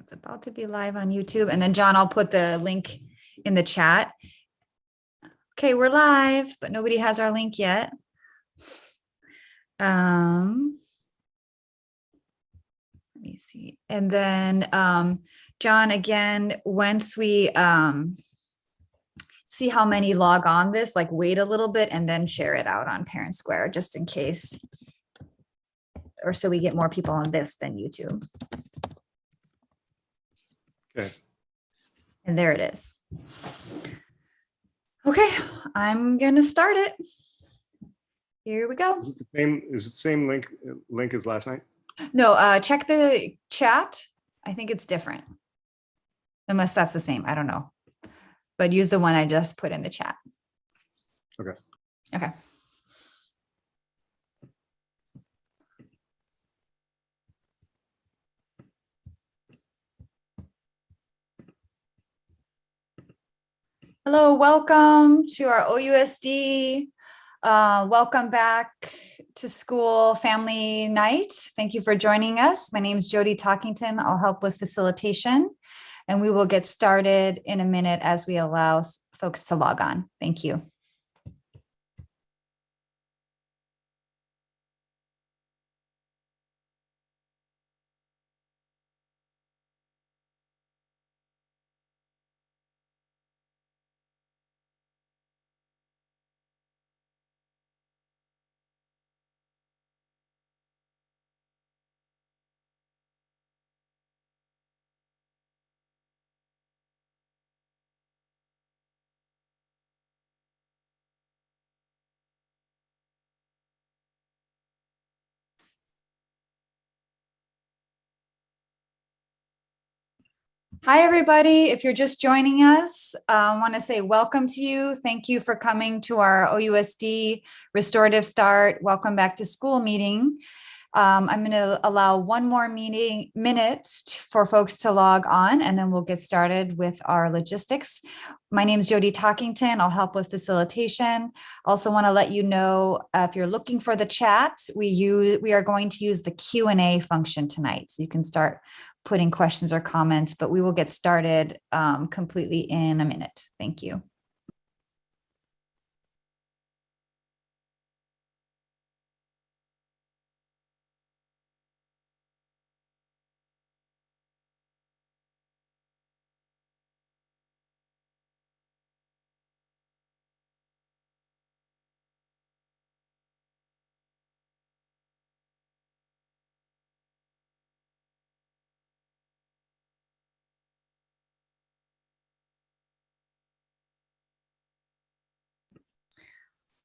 It's about to be live on YouTube. And then John, I'll put the link in the chat. Okay, we're live, but nobody has our link yet. Let me see. And then John, again, once we see how many log on this, like wait a little bit and then share it out on Parent Square just in case, or so we get more people on this than YouTube. Okay. And there it is. Okay, I'm gonna start it. Here we go. Is it the same link as last night? No, check the chat. I think it's different. Unless that's the same, I don't know. But use the one I just put in the chat. Okay. Okay. Hello, welcome to our OUSD. Welcome back to school family night. Thank you for joining us. My name is Jody Talkington. I'll help with facilitation, and we will get started in a minute as we allow folks to log on. Thank you. Hi, everybody. If you're just joining us, I want to say welcome to you. Thank you for coming to our OUSD Restorative Start Welcome Back to School meeting. I'm going to allow one more minute for folks to log on, and then we'll get started with our logistics. My name is Jody Talkington. I'll help with facilitation. Also want to let you know if you're looking for the chat, we are going to use the Q&A function tonight. So you can start putting questions or comments, but we will get started completely in a minute. Thank you.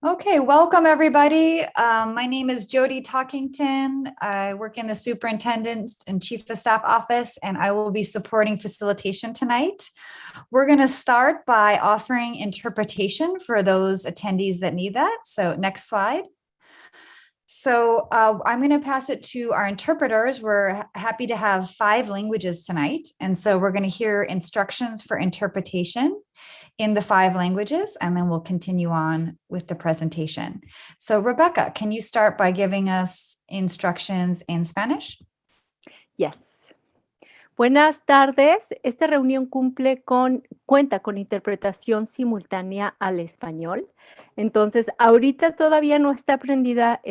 Okay, welcome everybody. My name is Jody Talkington. I work in the Superintendent's and Chief of Staff office, and I will be supporting facilitation tonight. We're going to start by offering interpretation for those attendees that need that. So next slide. So I'm going to pass it to our interpreters. We're happy to have 5 languages tonight. And so we're going to hear instructions for interpretation in the 5 languages, and then we'll continue on with the presentation. So Rebecca, can you start by giving us instructions in Spanish? Yes. Buenas tardes. Esta reunión cuenta con interpretación simultánea al español. Entonces, ahorita todavía no está prendida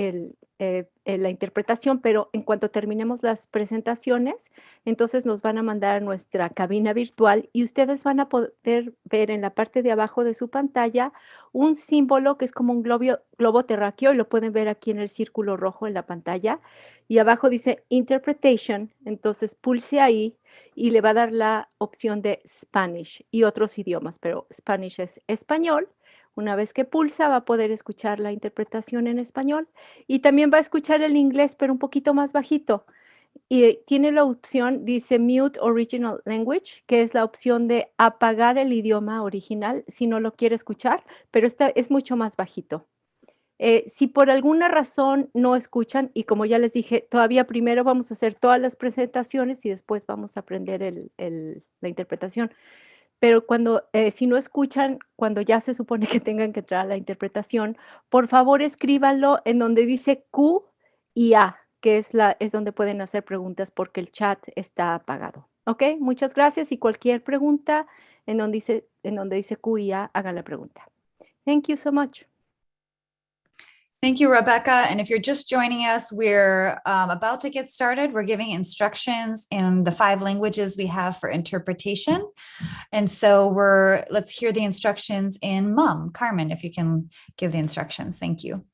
la interpretación, pero en cuanto terminemos las presentaciones, entonces nos van a mandar a nuestra cabina virtual y ustedes van a poder ver en la parte de abajo de su pantalla un símbolo que es como un globo terráqueo, y lo pueden ver aquí en el círculo rojo en la pantalla. Y abajo dice Interpretation, entonces pulse ahí y le va a dar la opción de Spanish y otros idiomas, pero Spanish es español. Una vez que pulsa va a poder escuchar la interpretación en español y también va a escuchar el inglés, pero un poquito más bajito. Y tiene la opción, dice Mute Original Language, que es la opción de apagar el idioma original si no lo quiere escuchar, pero esta es mucho más bajito. Si por alguna razón no escuchan, y como ya les dije, todavía primero vamos a hacer todas las presentaciones y después vamos a aprender la interpretación. Pero si no escuchan, cuando ya se supone que tengan que entrar a la interpretación, por favor escríbanlo en donde dice Q y A, que es donde pueden hacer preguntas porque el chat está apagado. Ok, muchas gracias. Y cualquier pregunta en donde dice QIA, hagan la pregunta. Thank you so much. Thank you, Rebecca. And if you're just joining us, we're about to get started. We're giving instructions in the 5 languages we have for interpretation. And so let's hear the instructions in Mum. Carmen, if you can give the instructions. Thank you.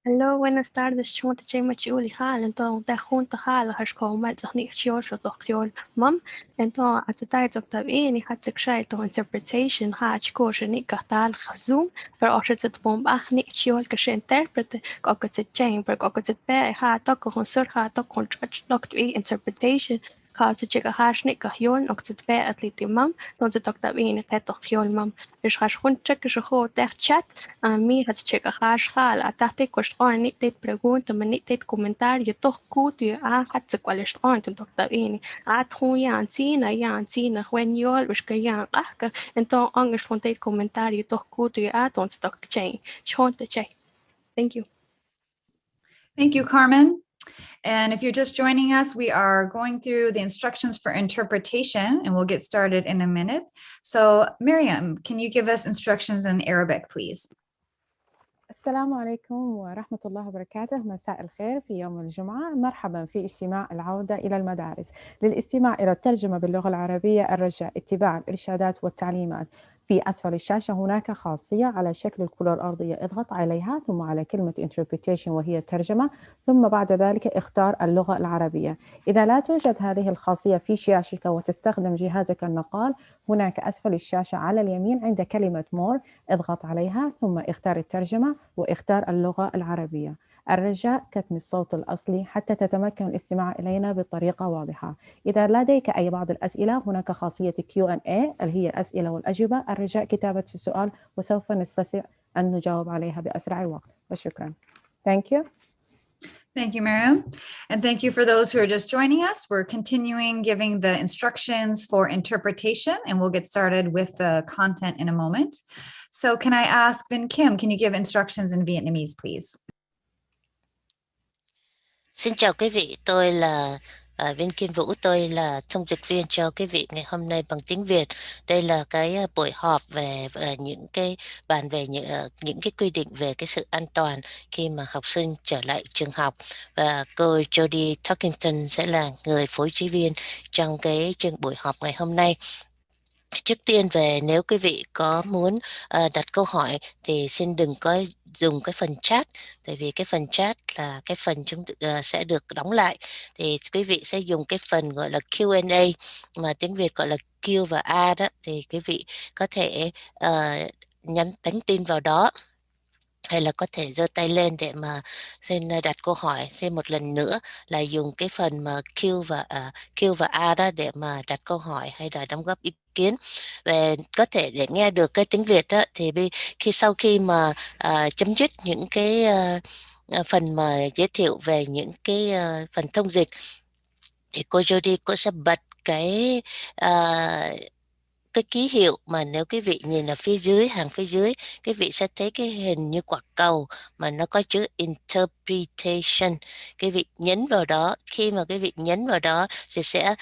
Hello, buenas tardes. Chunta che machuli hal ento da junta hal hashko mal tani chior sho dokyor mum ento at the tide of tabi ni hat sexual to interpretation ha chko shni katal khazum per oshet bomb ach ni chior ke interpret ko ko te chain per ko te pe ha to ko sur ha to contract doct interpretation ka te cheka hash ni ka yon ok te pe atleti mum non te dokta ni ka to khiol mum is hash hun check sho te chat mi hat cheka hash hal atati question ni te pregunta ni te comentario to kutu hat se qual est on te dokta at hu yan sina when yol wis ka yan ka ento anges von te comentario to kutu on te dok chain chon te che. Thank you. Thank you, Carmen. And if you're just joining us, we are going through the instructions for interpretation, and we'll get started in a minute. So, Miriam, can you give us instructions in Arabic, please? السلام عليكم ورحمة الله وبركاته. مساء الخير في يوم الجمعة. مرحبا في اجتماع العودة إلى المدارس. للاستماع إلى الترجمة باللغة العربية الرجاء اتباع الإرشادات والتعليمات. في أسفل الشاشة هناك خاصية على شكل الكرة الأرضية، اضغط عليها ثم على كلمة interpretation وهي الترجمة، ثم بعد ذلك اختار اللغة العربية. إذا لا توجد هذه الخاصية في شاشتك وتستخدم جهازك النقال، هناك أسفل الشاشة على اليمين عند كلمة more اضغط عليها ثم اختار الترجمة واختار اللغة العربية. الرجاء كتم الصوت الأصلي حتى تتمكن الاستماع إلينا بطريقة واضحة. إذا لديك أي بعض الأسئلة هناك خاصية Q&A اللي هي الأسئلة والأجوبة. الرجاء كتابة السؤال وسوف نستطيع أن نجاوب عليها بأسرع وقت. وشكرا. Thank you. Thank you, Miriam. And thank you for those who are just joining us. We're continuing giving the instructions for interpretation, and we'll get started with the content in a moment. So can I ask Vinh Kim, can you give instructions in Vietnamese, please? Xin chào quý vị, tôi là Vinh Kim Vũ, tôi là thông dịch viên cho quý vị ngày hôm nay bằng tiếng Việt. Đây là cái buổi họp về những cái bàn về những cái quy định về cái sự an toàn khi mà học sinh trở lại trường học. Và cô Jody Talkington sẽ là người phối trí viên trong cái buổi họp ngày hôm nay. Trước tiên nếu quý vị có muốn đặt câu hỏi thì xin đừng có dùng cái phần chat, tại vì cái phần chat là cái phần sẽ được đóng lại, thì quý vị sẽ dùng cái phần gọi là Q&A mà tiếng Việt gọi là Q và A đó, thì quý vị có thể đánh tin vào đó, hay là có thể giơ tay lên để mà xin đặt câu hỏi. Thêm một lần nữa là dùng cái phần mà Q và A đó để mà đặt câu hỏi hay là đóng góp ý kiến. Về có thể để nghe được cái tiếng Việt đó, thì sau khi mà chấm dứt những cái phần mà giới thiệu về những cái phần thông dịch, thì cô Jody cô sẽ bật cái ký hiệu mà nếu quý vị nhìn ở phía dưới, hàng phía dưới, quý vị sẽ thấy cái hình như quả cầu mà nó có chữ interpretation. Quý vị nhấn vào đó, khi mà quý vị nhấn vào đó thì sẽ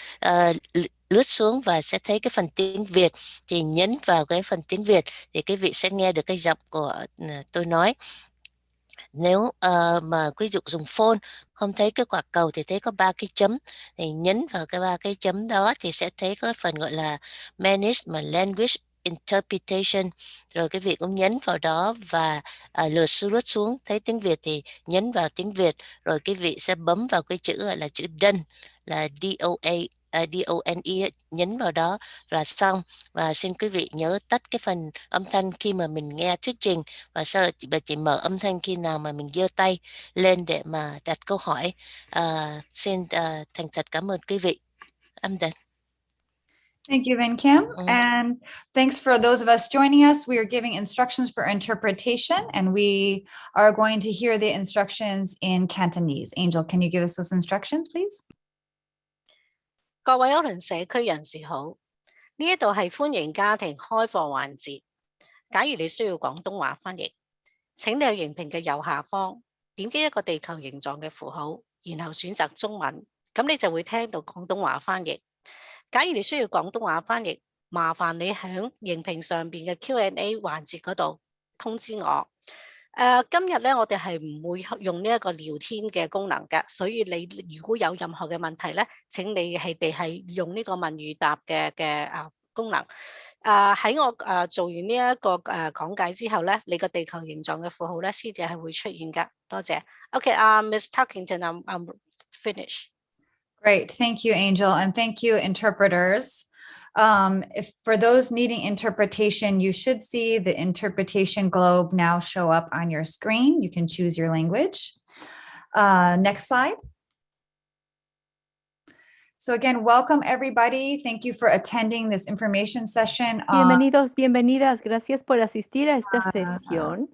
lướt xuống và sẽ thấy cái phần tiếng Việt, thì nhấn vào cái phần tiếng Việt thì quý vị sẽ nghe được cái giọng của tôi nói. Nếu mà quý vị dùng phone không thấy cái quả cầu thì thấy có 3 cái chấm, thì nhấn vào cái 3 cái chấm đó thì sẽ thấy có phần gọi là Manage mà Language Interpretation, rồi quý vị cũng nhấn vào đó và lướt xuống thấy tiếng Việt thì nhấn vào tiếng Việt, rồi quý vị sẽ bấm vào cái chữ gọi là chữ Done là DONE, nhấn vào đó là xong. Và xin quý vị nhớ tắt cái phần âm thanh khi mà mình nghe thuyết trình, và sau chỉ mở âm thanh khi nào mà mình giơ tay lên để mà đặt câu hỏi. Xin thành thật cảm ơn quý vị. I'm done. Thank you, Vinh Kim. And thanks for those of us joining us. We are giving instructions for interpretation, and we are going to hear the instructions in Cantonese. Angel, can you give us those instructions, please? 各位歐倫社區人士好，呢一度係歡迎家庭開放環節。假如你需要廣東話翻譯，請你喺螢屏嘅右下方點擊一個地球形狀嘅符號，然後選擇中文，咁你就會聽到廣東話翻譯。假如你需要廣東話翻譯，麻煩你喺熒屏上邊嘅 Q&A 環節嗰度通知我。今日咧，我哋係唔會用呢一個聊天嘅功能嘅，所以你如果有任何嘅問題咧，請你係用呢個問與答嘅功能。喺我做完呢一個講解之後咧，你個地球形狀嘅符號咧先至係會出現㗎。多謝。OK， Miss Tuckington, I'm finished. Great. Thank you, Angel. And thank you, interpreters. If for those needing interpretation, you should see the interpretation globe now show up on your screen. You can choose your language. Next slide. So again, welcome everybody. Thank you for attending this information session. Bienvenidos, bienvenidas. Gracias por asistir a esta sesión.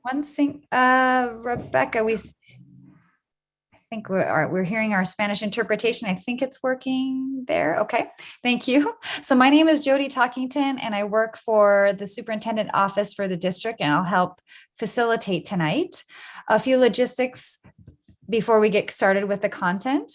Rebecca, I think we're hearing our Spanish interpretation. I think it's working there. Okay, thank you. So my name is Jody Talkington, and I work for the superintendent office for the district, and I'll help facilitate tonight. A few logistics before we get started with the content.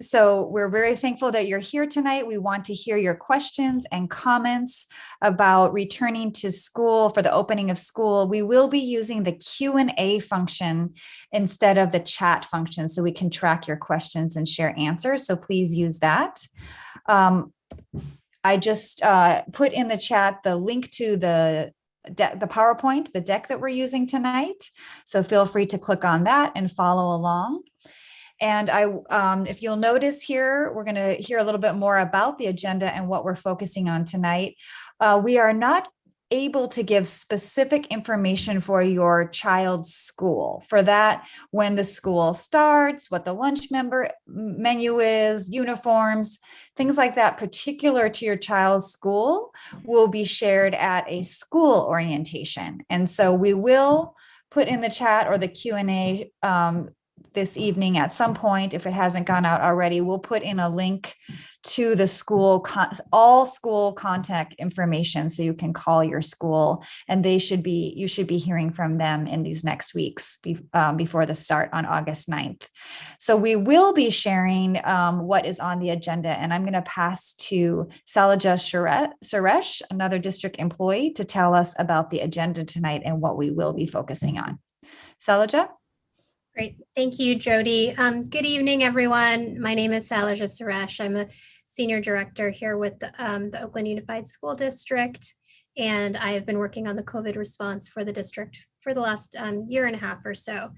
So we're very thankful that you're here tonight. We want to hear your questions and comments about returning to school for the opening of school. We will be using the Q&A function instead of the chat function, so we can track your questions and share answers. So please use that. I just put in the chat the link to the PowerPoint, the deck that we're using tonight. So feel free to click on that and follow along. And if you'll notice here, we're going to hear a little bit more about the agenda and what we're focusing on tonight. We are not able to give specific information for your child's school. For that, when the school starts, what the lunch menu is, uniforms, things like that, particular to your child's school, will be shared at a school orientation. And so we will put in the chat or the Q&A this evening at some point, if it hasn't gone out already, we'll put in a link to the school, all school contact information, so you can call your school, and you should be hearing from them in these next weeks before the start on August 9th. So we will be sharing what is on the agenda, and I'm going to pass to Salaja Suresh, another district employee, to tell us about the agenda tonight and what we will be focusing on. Salaja? Great. Thank you, Jody. Good evening, everyone. My name is Salaja Suresh. I'm a senior director here with the Oakland Unified School District, and I have been working on the COVID response for the district for the last year and a half or so.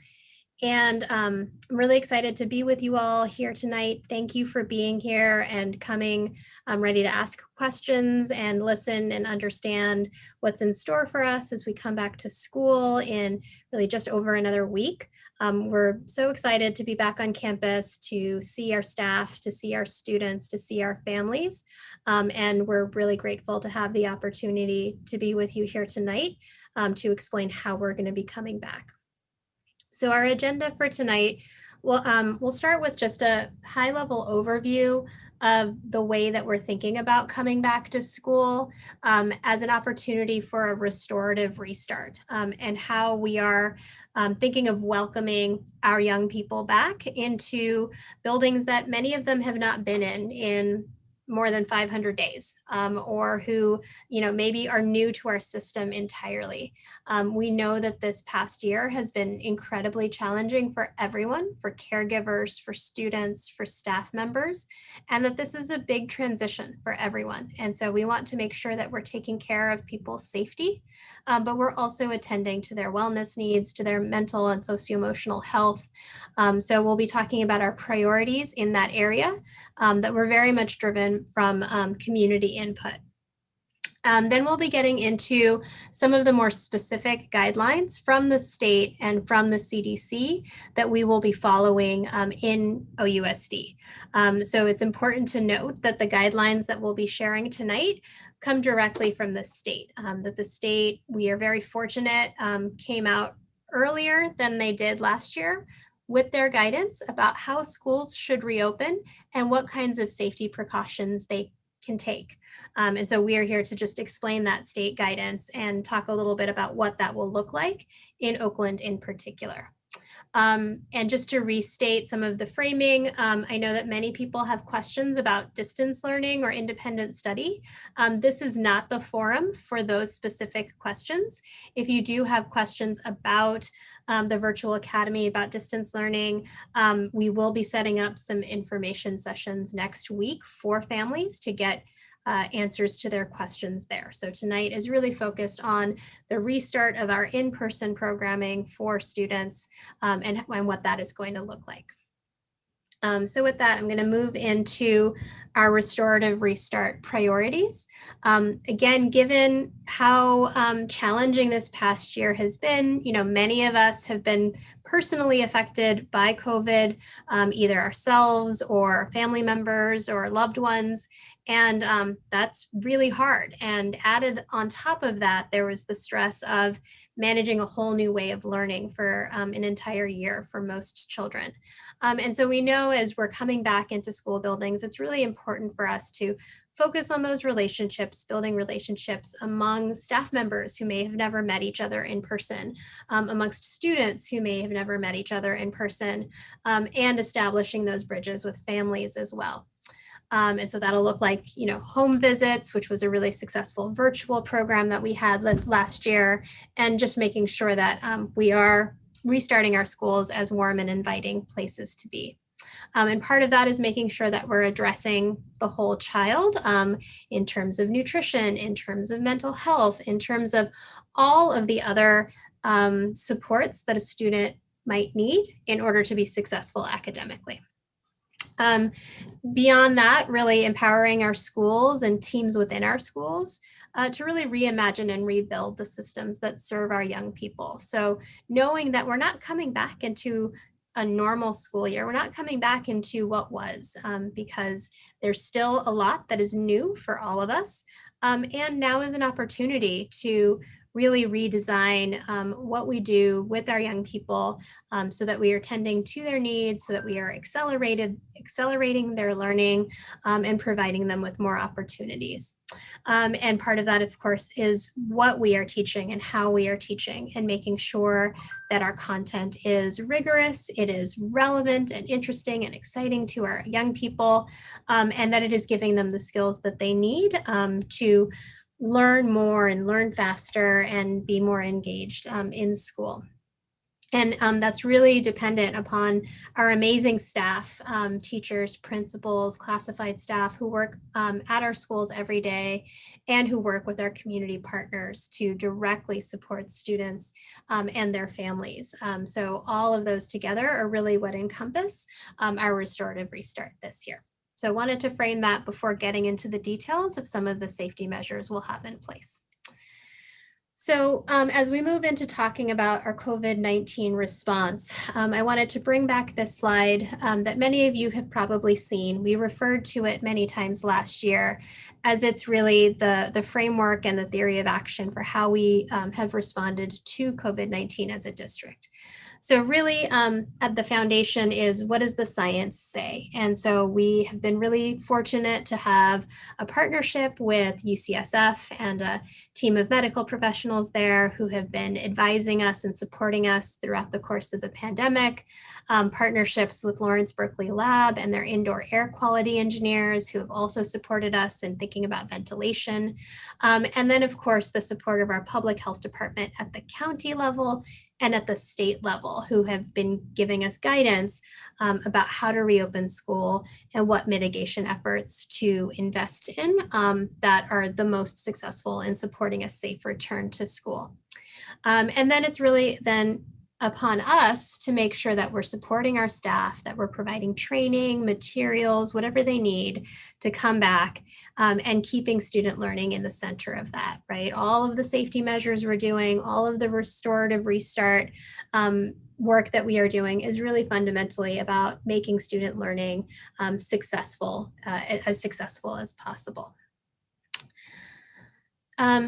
And I'm really excited to be with you all here tonight. Thank you for being here and coming ready to ask questions and listen and understand what's in store for us as we come back to school in really just over another week. We're so excited to be back on campus, to see our staff, to see our students, to see our families. And we're really grateful to have the opportunity to be with you here tonight to explain how we're going to be coming back. So our agenda for tonight, we'll start with just a high-level overview of the way that we're thinking about coming back to school as an opportunity for a restorative restart, and how we are thinking of welcoming our young people back into buildings that many of them have not been in more than 500 days, or who, maybe are new to our system entirely. We know that this past year has been incredibly challenging for everyone, for caregivers, for students, for staff members, and that this is a big transition for everyone. And so we want to make sure that we're taking care of people's safety, but we're also attending to their wellness needs, to their mental and socio-emotional health. So we'll be talking about our priorities in that area that we're very much driven from community input. Then we'll be getting into some of the more specific guidelines from the state and from the CDC that we will be following in OUSD. So it's important to note that the guidelines that we'll be sharing tonight come directly from the state, that the state, we are very fortunate, came out earlier than they did last year with their guidance about how schools should reopen and what kinds of safety precautions they can take. And so we are here to just explain that state guidance and talk a little bit about what that will look like in Oakland in particular. And just to restate some of the framing, I know that many people have questions about distance learning or independent study. This is not the forum for those specific questions. If you do have questions about the virtual academy, about distance learning, we will be setting up some information sessions next week for families to get answers to their questions there. So tonight is really focused on the restart of our in-person programming for students and what that is going to look like. So with that, I'm going to move into our restorative restart priorities. Again, given how challenging this past year has been, many of us have been personally affected by COVID, either ourselves or family members or loved ones. And that's really hard. And added on top of that, there was the stress of managing a whole new way of learning for an entire year for most children. And so we know as we're coming back into school buildings, it's really important for us to focus on those relationships, building relationships among staff members who may have never met each other in person, amongst students who may have never met each other in person, and establishing those bridges with families as well. And so that'll look like, home visits, which was a really successful virtual program that we had last year, and just making sure that we are restarting our schools as warm and inviting places to be. And part of that is making sure that we're addressing the whole child in terms of nutrition, in terms of mental health, in terms of all of the other supports that a student might need in order to be successful academically. Beyond that, really empowering our schools and teams within our schools to really reimagine and rebuild the systems that serve our young people. So knowing that we're not coming back into a normal school year, we're not coming back into what was, because there's still a lot that is new for all of us. And now is an opportunity to really redesign what we do with our young people so that we are tending to their needs, so that we are accelerating their learning and providing them with more opportunities. And part of that, of course, is what we are teaching and how we are teaching, and making sure that our content is rigorous, it is relevant and interesting and exciting to our young people, and that it is giving them the skills that they need to learn more and learn faster and be more engaged in school. And that's really dependent upon our amazing staff, teachers, principals, classified staff who work at our schools every day and who work with our community partners to directly support students and their families. So all of those together are really what encompass our restorative restart this year. So I wanted to frame that before getting into the details of some of the safety measures we'll have in place. So as we move into talking about our COVID-19 response, I wanted to bring back this slide that many of you have probably seen. We referred to it many times last year, as it's really the framework and the theory of action for how we have responded to COVID-19 as a district. So really at the foundation is, what does the science say? And so we have been really fortunate to have a partnership with UCSF and a team of medical professionals there who have been advising us and supporting us throughout the course of the pandemic, partnerships with Lawrence Berkeley Lab and their indoor air quality engineers who have also supported us in thinking about ventilation. And then of course, the support of our public health department at the county level and at the state level, who have been giving us guidance about how to reopen school and what mitigation efforts to invest in that are the most successful in supporting a safe return to school. And then it's really then upon us to make sure that we're supporting our staff, that we're providing training, materials, whatever they need to come back and keeping student learning in the center of that, right? All of the safety measures we're doing, all of the restorative restart work that we are doing is really fundamentally about making student learning successful as possible.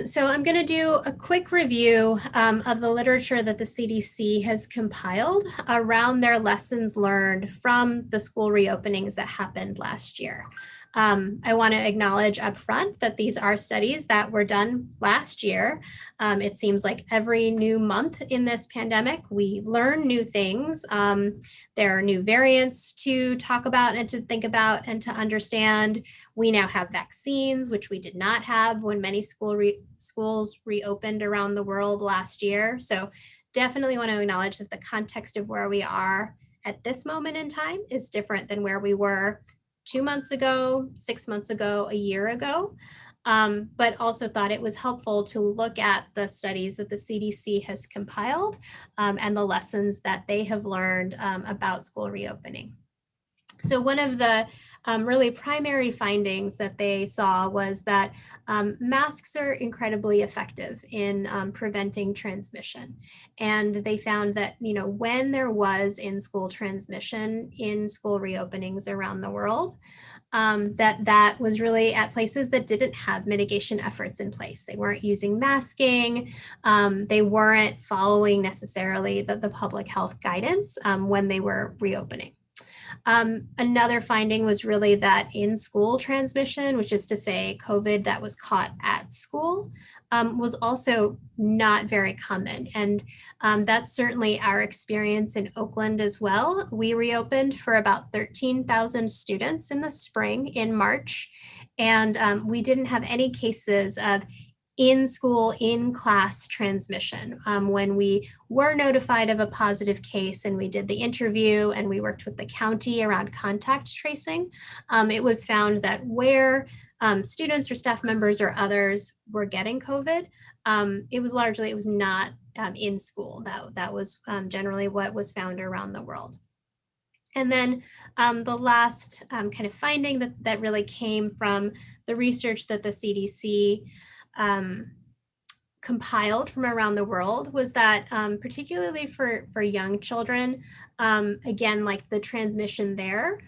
So I'm going to do a quick review of the literature that the CDC has compiled around their lessons learned from the school reopenings that happened last year. I want to acknowledge upfront that these are studies that were done last year. It seems like every new month in this pandemic, we learn new things. There are new variants to talk about and to think about and to understand. We now have vaccines, which we did not have when many schools reopened around the world last year. So definitely want to acknowledge that the context of where we are at this moment in time is different than where we were 2 months ago, 6 months ago, a year ago. But also thought it was helpful to look at the studies that the CDC has compiled and the lessons that they have learned about school reopening. So one of the really primary findings that they saw was that masks are incredibly effective in preventing transmission. And they found that, when there was in-school transmission in school reopenings around the world, that was really at places that didn't have mitigation efforts in place. They weren't using masking. They weren't following necessarily the public health guidance when they were reopening. Another finding was really that in-school transmission, which is to say COVID that was caught at school, was also not very common. And that's certainly our experience in Oakland as well. We reopened for about 13,000 students in the spring in March, and we didn't have any cases of in-school, in-class transmission. When we were notified of a positive case and we did the interview and we worked with the county around contact tracing, it was found that where students or staff members or others were getting COVID, it was not in school. That was generally what was found around the world. And then the last kind of finding that really came from the research that the CDC compiled from around the world was that particularly for young children, again, like the transmission there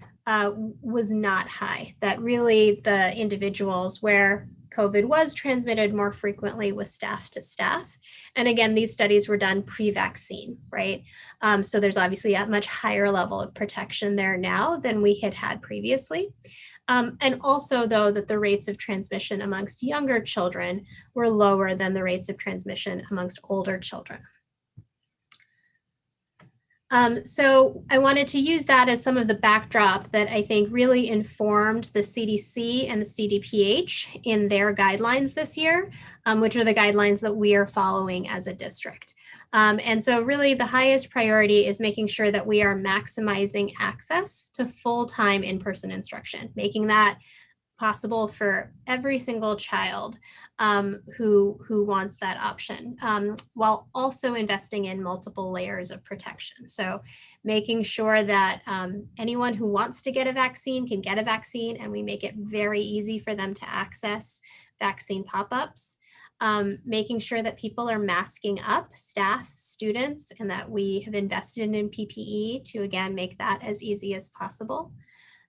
was not high, that really the individuals where COVID was transmitted more frequently with staff to staff. And again, these studies were done pre-vaccine, right? So there's obviously a much higher level of protection there now than we had previously. And also, though, that the rates of transmission amongst younger children were lower than the rates of transmission amongst older children. So I wanted to use that as some of the backdrop that I think really informed the CDC and the CDPH in their guidelines this year, which are the guidelines that we are following as a district. And so really the highest priority is making sure that we are maximizing access to full-time in-person instruction, making that possible for every single child who wants that option, while also investing in multiple layers of protection. So making sure that anyone who wants to get a vaccine can get a vaccine, and we make it very easy for them to access vaccine pop-ups. Making sure that people are masking up, staff, students, and that we have invested in PPE to, again, make that as easy as possible.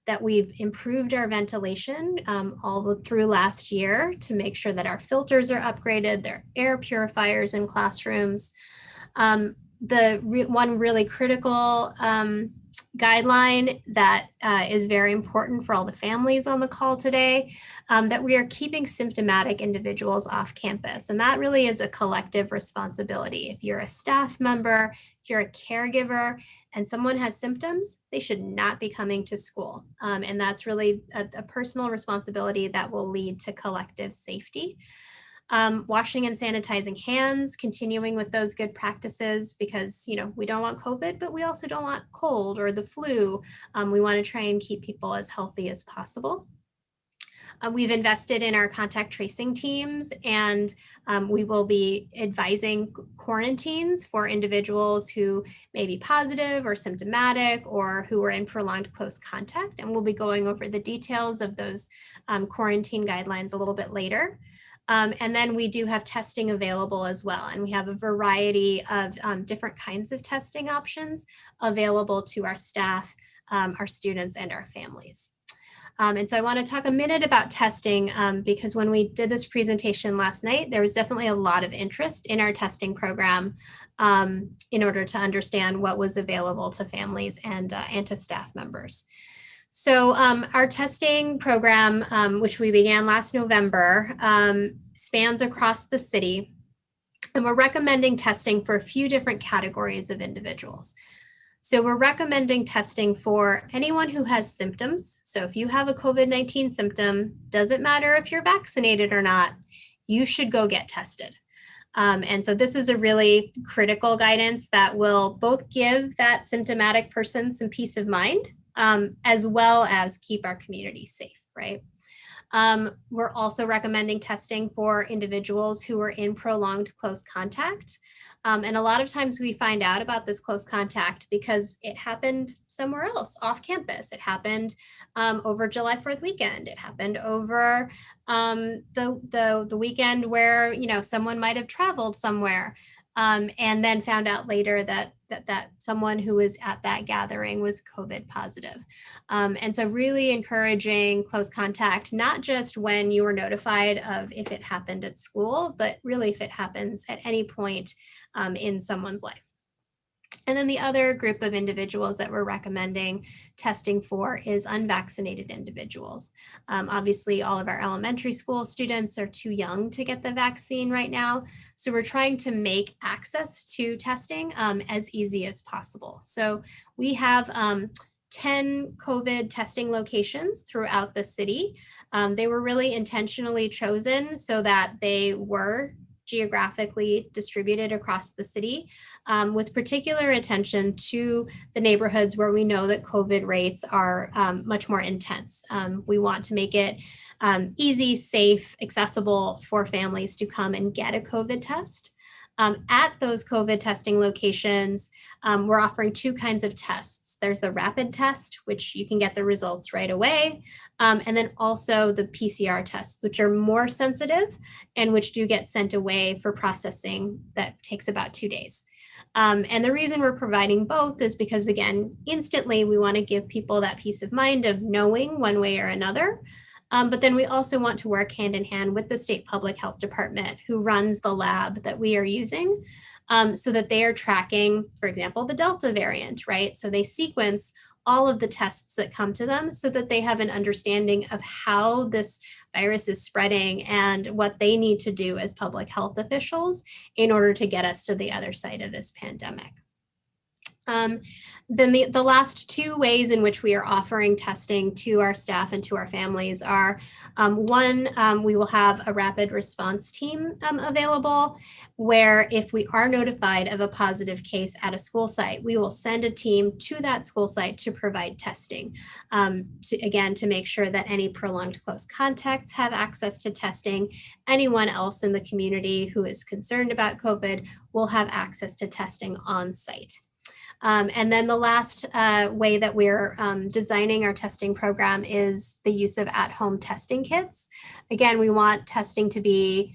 That we've improved our ventilation all through last year to make sure that our filters are upgraded, there are air purifiers in classrooms. One really critical guideline that is very important for all the families on the call today, that we are keeping symptomatic individuals off campus. And that really is a collective responsibility. If you're a staff member, if you're a caregiver, and someone has symptoms, they should not be coming to school. And that's really a personal responsibility that will lead to collective safety. Washing and sanitizing hands, continuing with those good practices, because we don't want COVID, but we also don't want cold or the flu. We want to try and keep people as healthy as possible. We've invested in our contact tracing teams, and we will be advising quarantines for individuals who may be positive or symptomatic or who are in prolonged close contact. And we'll be going over the details of those quarantine guidelines a little bit later. And then we do have testing available as well. And we have a variety of different kinds of testing options available to our staff, our students, and our families. And so I want to talk a minute about testing because when we did this presentation last night, there was definitely a lot of interest in our testing program in order to understand what was available to families and to staff members. So our testing program, which we began last November, spans across the city. And we're recommending testing for a few different categories of individuals. So we're recommending testing for anyone who has symptoms. So if you have a COVID-19 symptom, doesn't matter if you're vaccinated or not, you should go get tested. And so this is a really critical guidance that will both give that symptomatic person some peace of mind, as well as keep our community safe, right? We're also recommending testing for individuals who are in prolonged close contact. And a lot of times we find out about this close contact because it happened somewhere else off campus. It happened over July 4th weekend. It happened over the weekend where, you know, someone might have traveled somewhere and then found out later that someone who was at that gathering was COVID positive. And so really encouraging close contact, not just when you were notified of if it happened at school, but really if it happens at any point in someone's life. And then the other group of individuals that we're recommending testing for is unvaccinated individuals. Obviously, all of our elementary school students are too young to get the vaccine right now. So we're trying to make access to testing as easy as possible. So we have 10 COVID testing locations throughout the city. They were really intentionally chosen so that they were geographically distributed across the city, with particular attention to the neighborhoods where we know that COVID rates are much more intense. We want to make it easy, safe, accessible for families to come and get a COVID test. At those COVID testing locations, we're offering two kinds of tests. There's the rapid test, which you can get the results right away, and then also the PCR tests, which are more sensitive and which do get sent away for processing that takes about 2 days. And the reason we're providing both is because, again, instantly we want to give people that peace of mind of knowing one way or another. But then we also want to work hand in hand with the state public health department who runs the lab that we are using, so that they are tracking, for example, the Delta variant, right? So they sequence all of the tests that come to them so that they have an understanding of how this virus is spreading and what they need to do as public health officials in order to get us to the other side of this pandemic. Then the last two ways in which we are offering testing to our staff and to our families are, one, we will have a rapid response team available, where if we are notified of a positive case at a school site, we will send a team to that school site to provide testing, to make sure that any prolonged close contacts have access to testing. Anyone else in the community who is concerned about COVID will have access to testing on site. And then the last way that we're designing our testing program is the use of at-home testing kits. Again, we want testing to be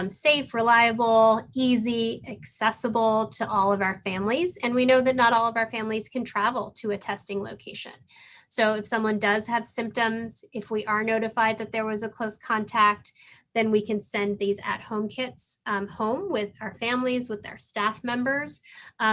safe, reliable, easy, accessible to all of our families. And we know that not all of our families can travel to a testing location. So if someone does have symptoms, if we are notified that there was a close contact, then we can send these at-home kits home with our families, with our staff members,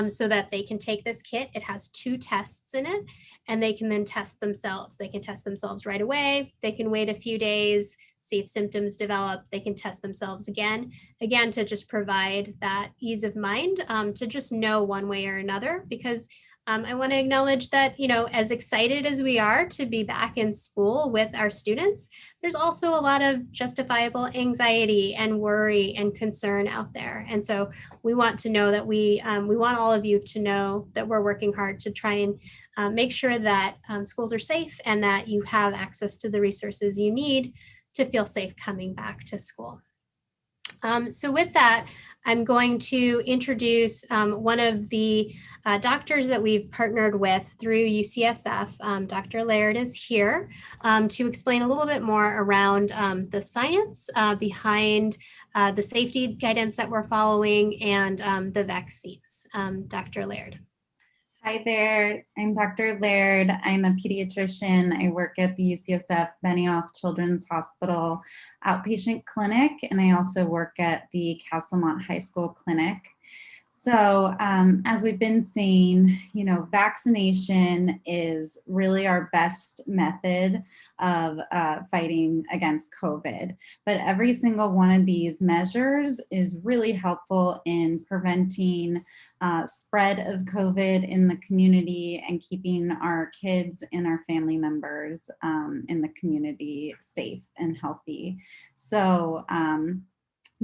so that they can take this kit. It has 2 tests in it, and they can then test themselves. They can test themselves right away. They can wait a few days, see if symptoms develop. They can test themselves again to just provide that ease of mind, to just know one way or another, because I want to acknowledge that, you know, as excited as we are to be back in school with our students, there's also a lot of justifiable anxiety and worry and concern out there. And so we want to know that we want all of you to know that we're working hard to try and make sure that schools are safe and that you have access to the resources you need to feel safe coming back to school. So with that, I'm going to introduce one of the doctors that we've partnered with through UCSF. Dr. Laird is here to explain a little bit more around the science behind the safety guidance that we're following and the vaccines. Dr. Laird. Hi there, I'm Dr. Laird. I'm a pediatrician. I work at the UCSF Benioff Children's Hospital outpatient clinic, and I also work at the Castlemont High School Clinic. So as we've been saying, vaccination is really our best method of fighting against COVID. But every single one of these measures is really helpful in preventing spread of COVID in the community and keeping our kids and our family members in the community safe and healthy. So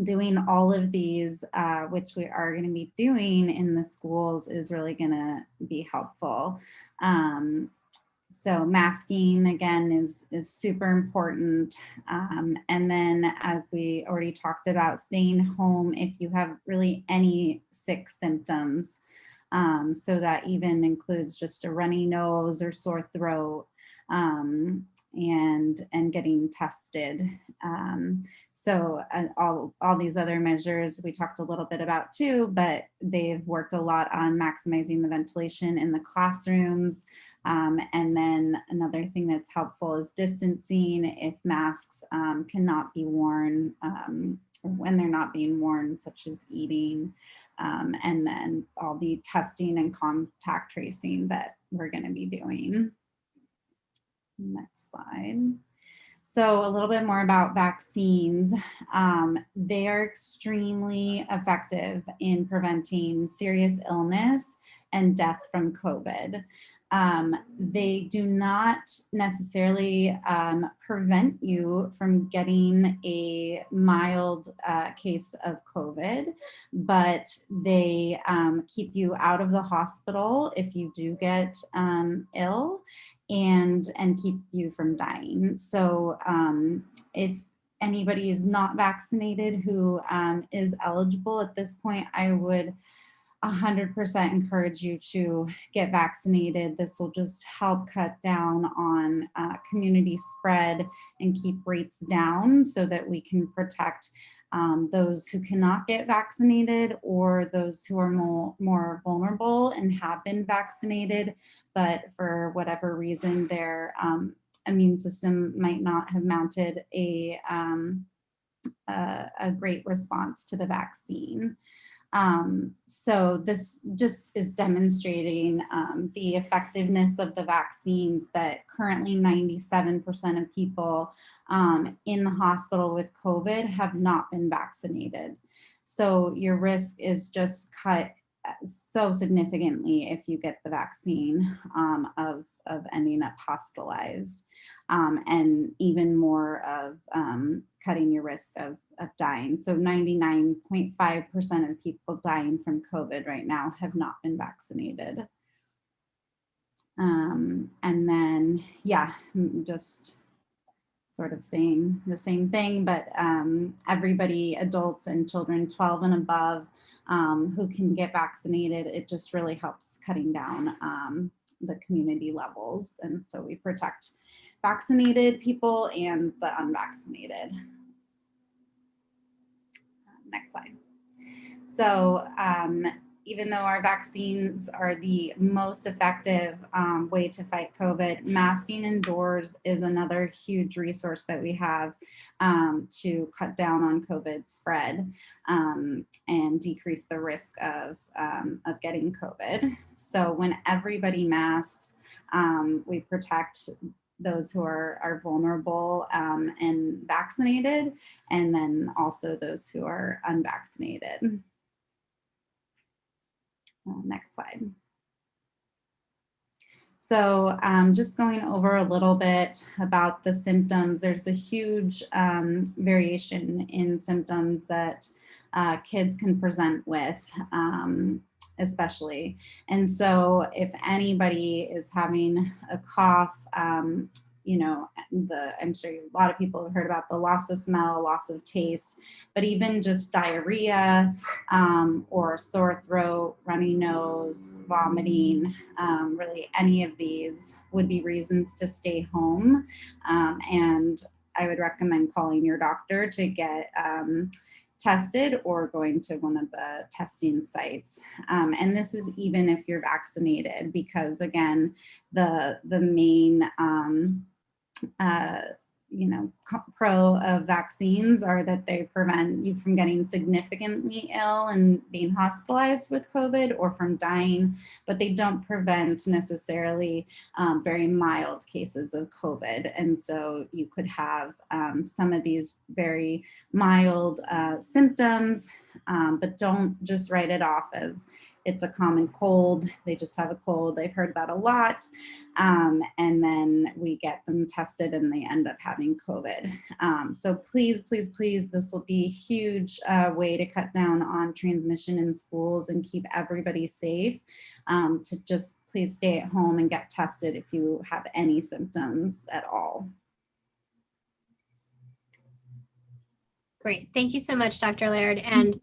doing all of these, which we are going to be doing in the schools, is really going to be helpful. So masking, again, is super important. And then, as we already talked about, staying home if you have really any sick symptoms. So that even includes just a runny nose or sore throat. And getting tested. So all these other measures we talked a little bit about too, but they've worked a lot on maximizing the ventilation in the classrooms. And then another thing that's helpful is distancing if masks cannot be worn when they're not being worn, such as eating, and then all the testing and contact tracing that we're going to be doing. Next slide. So a little bit more about vaccines. They are extremely effective in preventing serious illness and death from COVID. They do not necessarily prevent you from getting a mild case of COVID, but they keep you out of the hospital if you do get ill, and keep you from dying. So if anybody is not vaccinated who is eligible at this point, I would 100% encourage you to get vaccinated. This will just help cut down on community spread and keep rates down so that we can protect those who cannot get vaccinated or those who are more vulnerable and have been vaccinated, but for whatever reason their immune system might not have mounted a great response to the vaccine. So this just is demonstrating the effectiveness of the vaccines, that currently 97% of people in the hospital with COVID have not been vaccinated. So your risk is just cut so significantly if you get the vaccine of ending up hospitalized, and even more of cutting your risk of dying. So 99.5% of people dying from COVID right now have not been vaccinated. And then, yeah, just sort of saying the same thing, but everybody, adults and children 12 and above, who can get vaccinated, it just really helps cutting down the community levels. And so we protect vaccinated people and the unvaccinated. Next slide. So even though our vaccines are the most effective way to fight COVID, masking indoors is another huge resource that we have to cut down on COVID spread and decrease the risk of getting COVID. So when everybody masks, we protect those who are vulnerable and vaccinated, and then also those who are unvaccinated. Next slide. So just going over a little bit about the symptoms, there's a huge variation in symptoms that kids can present with, especially. And so if anybody is having a cough, you know, I'm sure a lot of people have heard about the loss of smell, loss of taste, but even just diarrhea or sore throat, runny nose, vomiting, really any of these would be reasons to stay home. And I would recommend calling your doctor to get tested or going to one of the testing sites. And this is even if you're vaccinated, because again, the main pro of vaccines are that they prevent you from getting significantly ill and being hospitalized with COVID or from dying, but they don't prevent necessarily very mild cases of COVID. And so you could have some of these very mild symptoms, but don't just write it off as it's a common cold. They just have a cold. They've heard that a lot. And then we get them tested and they end up having COVID. So please, please, please, this will be a huge way to cut down on transmission in schools and keep everybody safe. To just please stay at home and get tested if you have any symptoms at all. Great. Thank you so much, Dr. Laird. And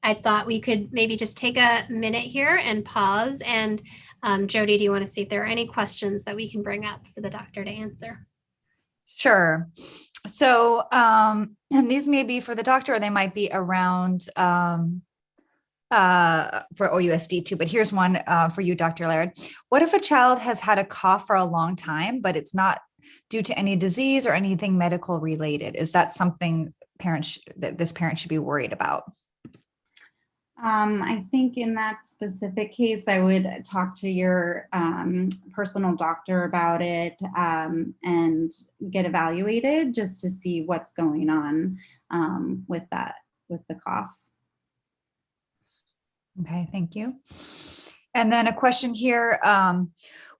I thought we could maybe just take a minute here and pause. And Jody, do you want to see if there are any questions that we can bring up for the doctor to answer? Sure. So, and these may be for the doctor, or they might be around for OUSD too, but here's one for you, Dr. Laird. What if a child has had a cough for a long time, but it's not due to any disease or anything medical related? Is that something that this parent should be worried about? I think in that specific case, I would talk to your personal doctor about it and get evaluated just to see what's going on with the cough. Okay, thank you. And then a question here.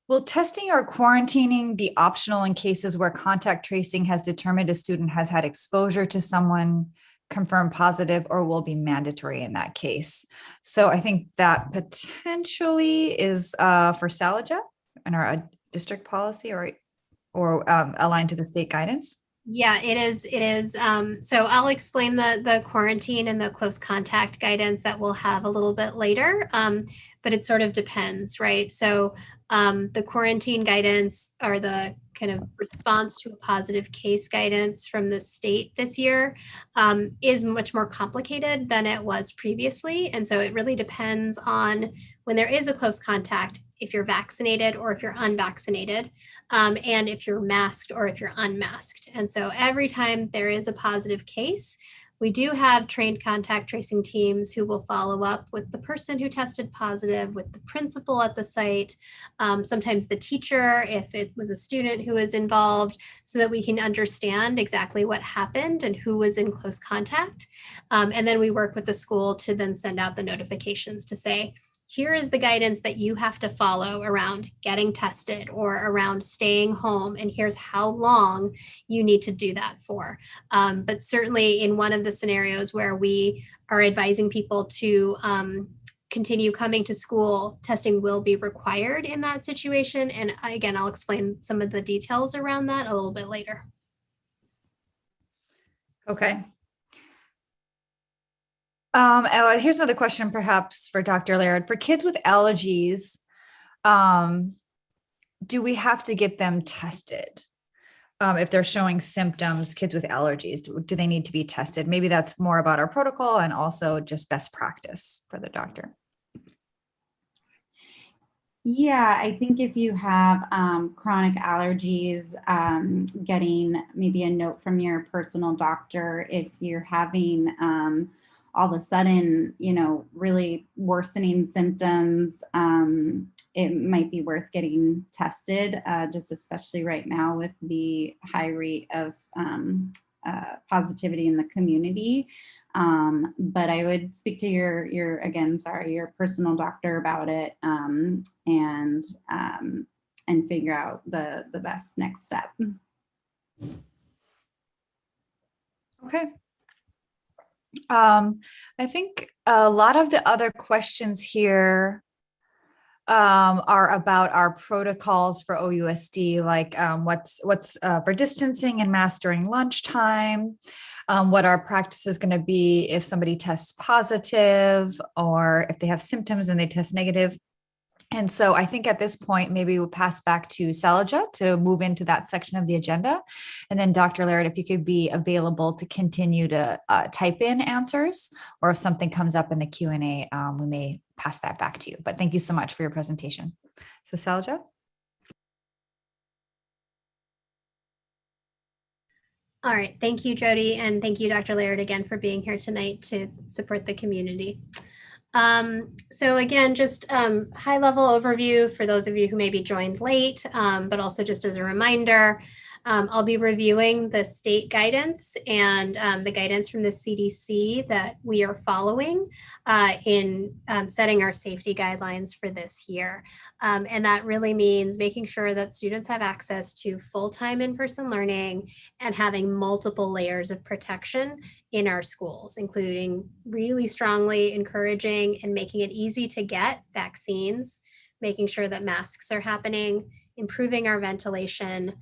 Will testing or quarantining be optional in cases where contact tracing has determined a student has had exposure to someone confirmed positive, or will be mandatory in that case? So I think that potentially is for Salaja and our district policy, or aligned to the state guidance. Yeah, it is. It is. So I'll explain the quarantine and the close contact guidance that we'll have a little bit later, but it sort of depends, right? So the quarantine guidance, or the kind of response to a positive case guidance from the state this year, is much more complicated than it was previously. And so it really depends on, when there is a close contact, if you're vaccinated or if you're unvaccinated, and if you're masked or if you're unmasked. And so every time there is a positive case, we do have trained contact tracing teams who will follow up with the person who tested positive, with the principal at the site, sometimes the teacher, if it was a student who was involved, so that we can understand exactly what happened and who was in close contact. And then we work with the school to then send out the notifications to say, here is the guidance that you have to follow around getting tested or around staying home, and here's how long you need to do that for. But certainly in one of the scenarios where we are advising people to continue coming to school, testing will be required in that situation. And again, I'll explain some of the details around that a little bit later. Okay. Here's another question, perhaps for Dr. Laird. For kids with allergies, do we have to get them tested? If they're showing symptoms, kids with allergies, do they need to be tested? Maybe that's more about our protocol and also just best practice for the doctor. Yeah, I think if you have chronic allergies, getting maybe a note from your personal doctor. If you're having all of a sudden, really worsening symptoms, it might be worth getting tested, just especially right now with the high rate of positivity in the community. But I would speak to your personal doctor about it, and figure out the best next step. Okay. I think a lot of the other questions here are about our protocols for OUSD, like what's for distancing and mask during lunchtime, what our practice is going to be if somebody tests positive or if they have symptoms and they test negative. And so I think at this point, maybe we'll pass back to Salaja to move into that section of the agenda. And then Dr. Laird, if you could be available to continue to type in answers, or if something comes up in the Q&A, we may pass that back to you. But thank you so much for your presentation. So Salaja. All right, thank you, Jody, and thank you, Dr. Laird, again for being here tonight to support the community. So again, just high-level overview for those of you who maybe joined late, but also just as a reminder, I'll be reviewing the state guidance and the guidance from the CDC that we are following in setting our safety guidelines for this year. And that really means making sure that students have access to full-time in-person learning and having multiple layers of protection in our schools, including really strongly encouraging and making it easy to get vaccines, making sure that masks are happening, improving our ventilation,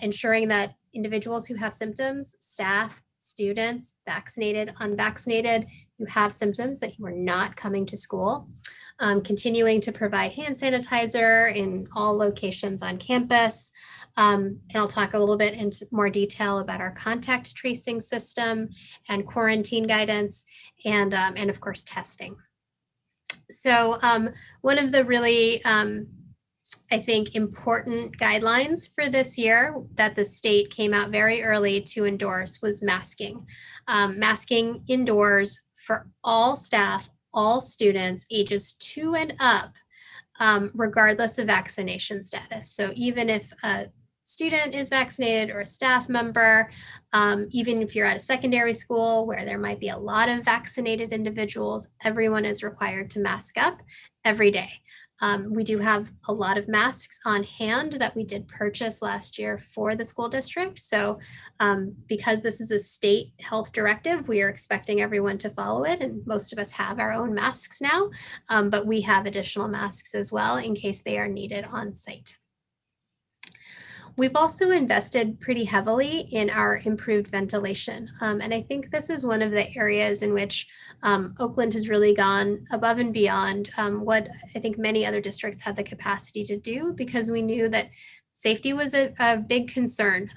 ensuring that individuals who have symptoms, staff, students, vaccinated, unvaccinated, who have symptoms, that you are not coming to school. Continuing to provide hand sanitizer in all locations on campus. And I'll talk a little bit into more detail about our contact tracing system and quarantine guidance, and of course, testing. So one of the really, I think, important guidelines for this year that the state came out very early to endorse was masking. Masking indoors for all staff, all students ages 2 and up, regardless of vaccination status. So even if a student is vaccinated or a staff member, even if you're at a secondary school where there might be a lot of vaccinated individuals, everyone is required to mask up every day. We do have a lot of masks on hand that we did purchase last year for the school district. So because this is a state health directive, we are expecting everyone to follow it. And most of us have our own masks now, but we have additional masks as well in case they are needed on site. We've also invested pretty heavily in our improved ventilation. And I think this is one of the areas in which Oakland has really gone above and beyond what I think many other districts had the capacity to do, because we knew that safety was a big concern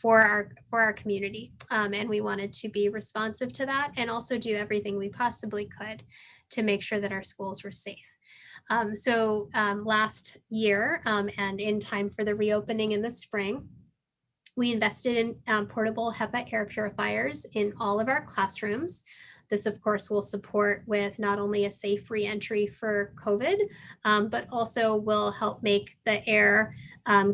for our community. And we wanted to be responsive to that and also do everything we possibly could to make sure that our schools were safe. So last year and in time for the reopening in the spring, we invested in portable HEPA air purifiers in all of our classrooms. This, of course, will support with not only a safe reentry for COVID, but also will help make the air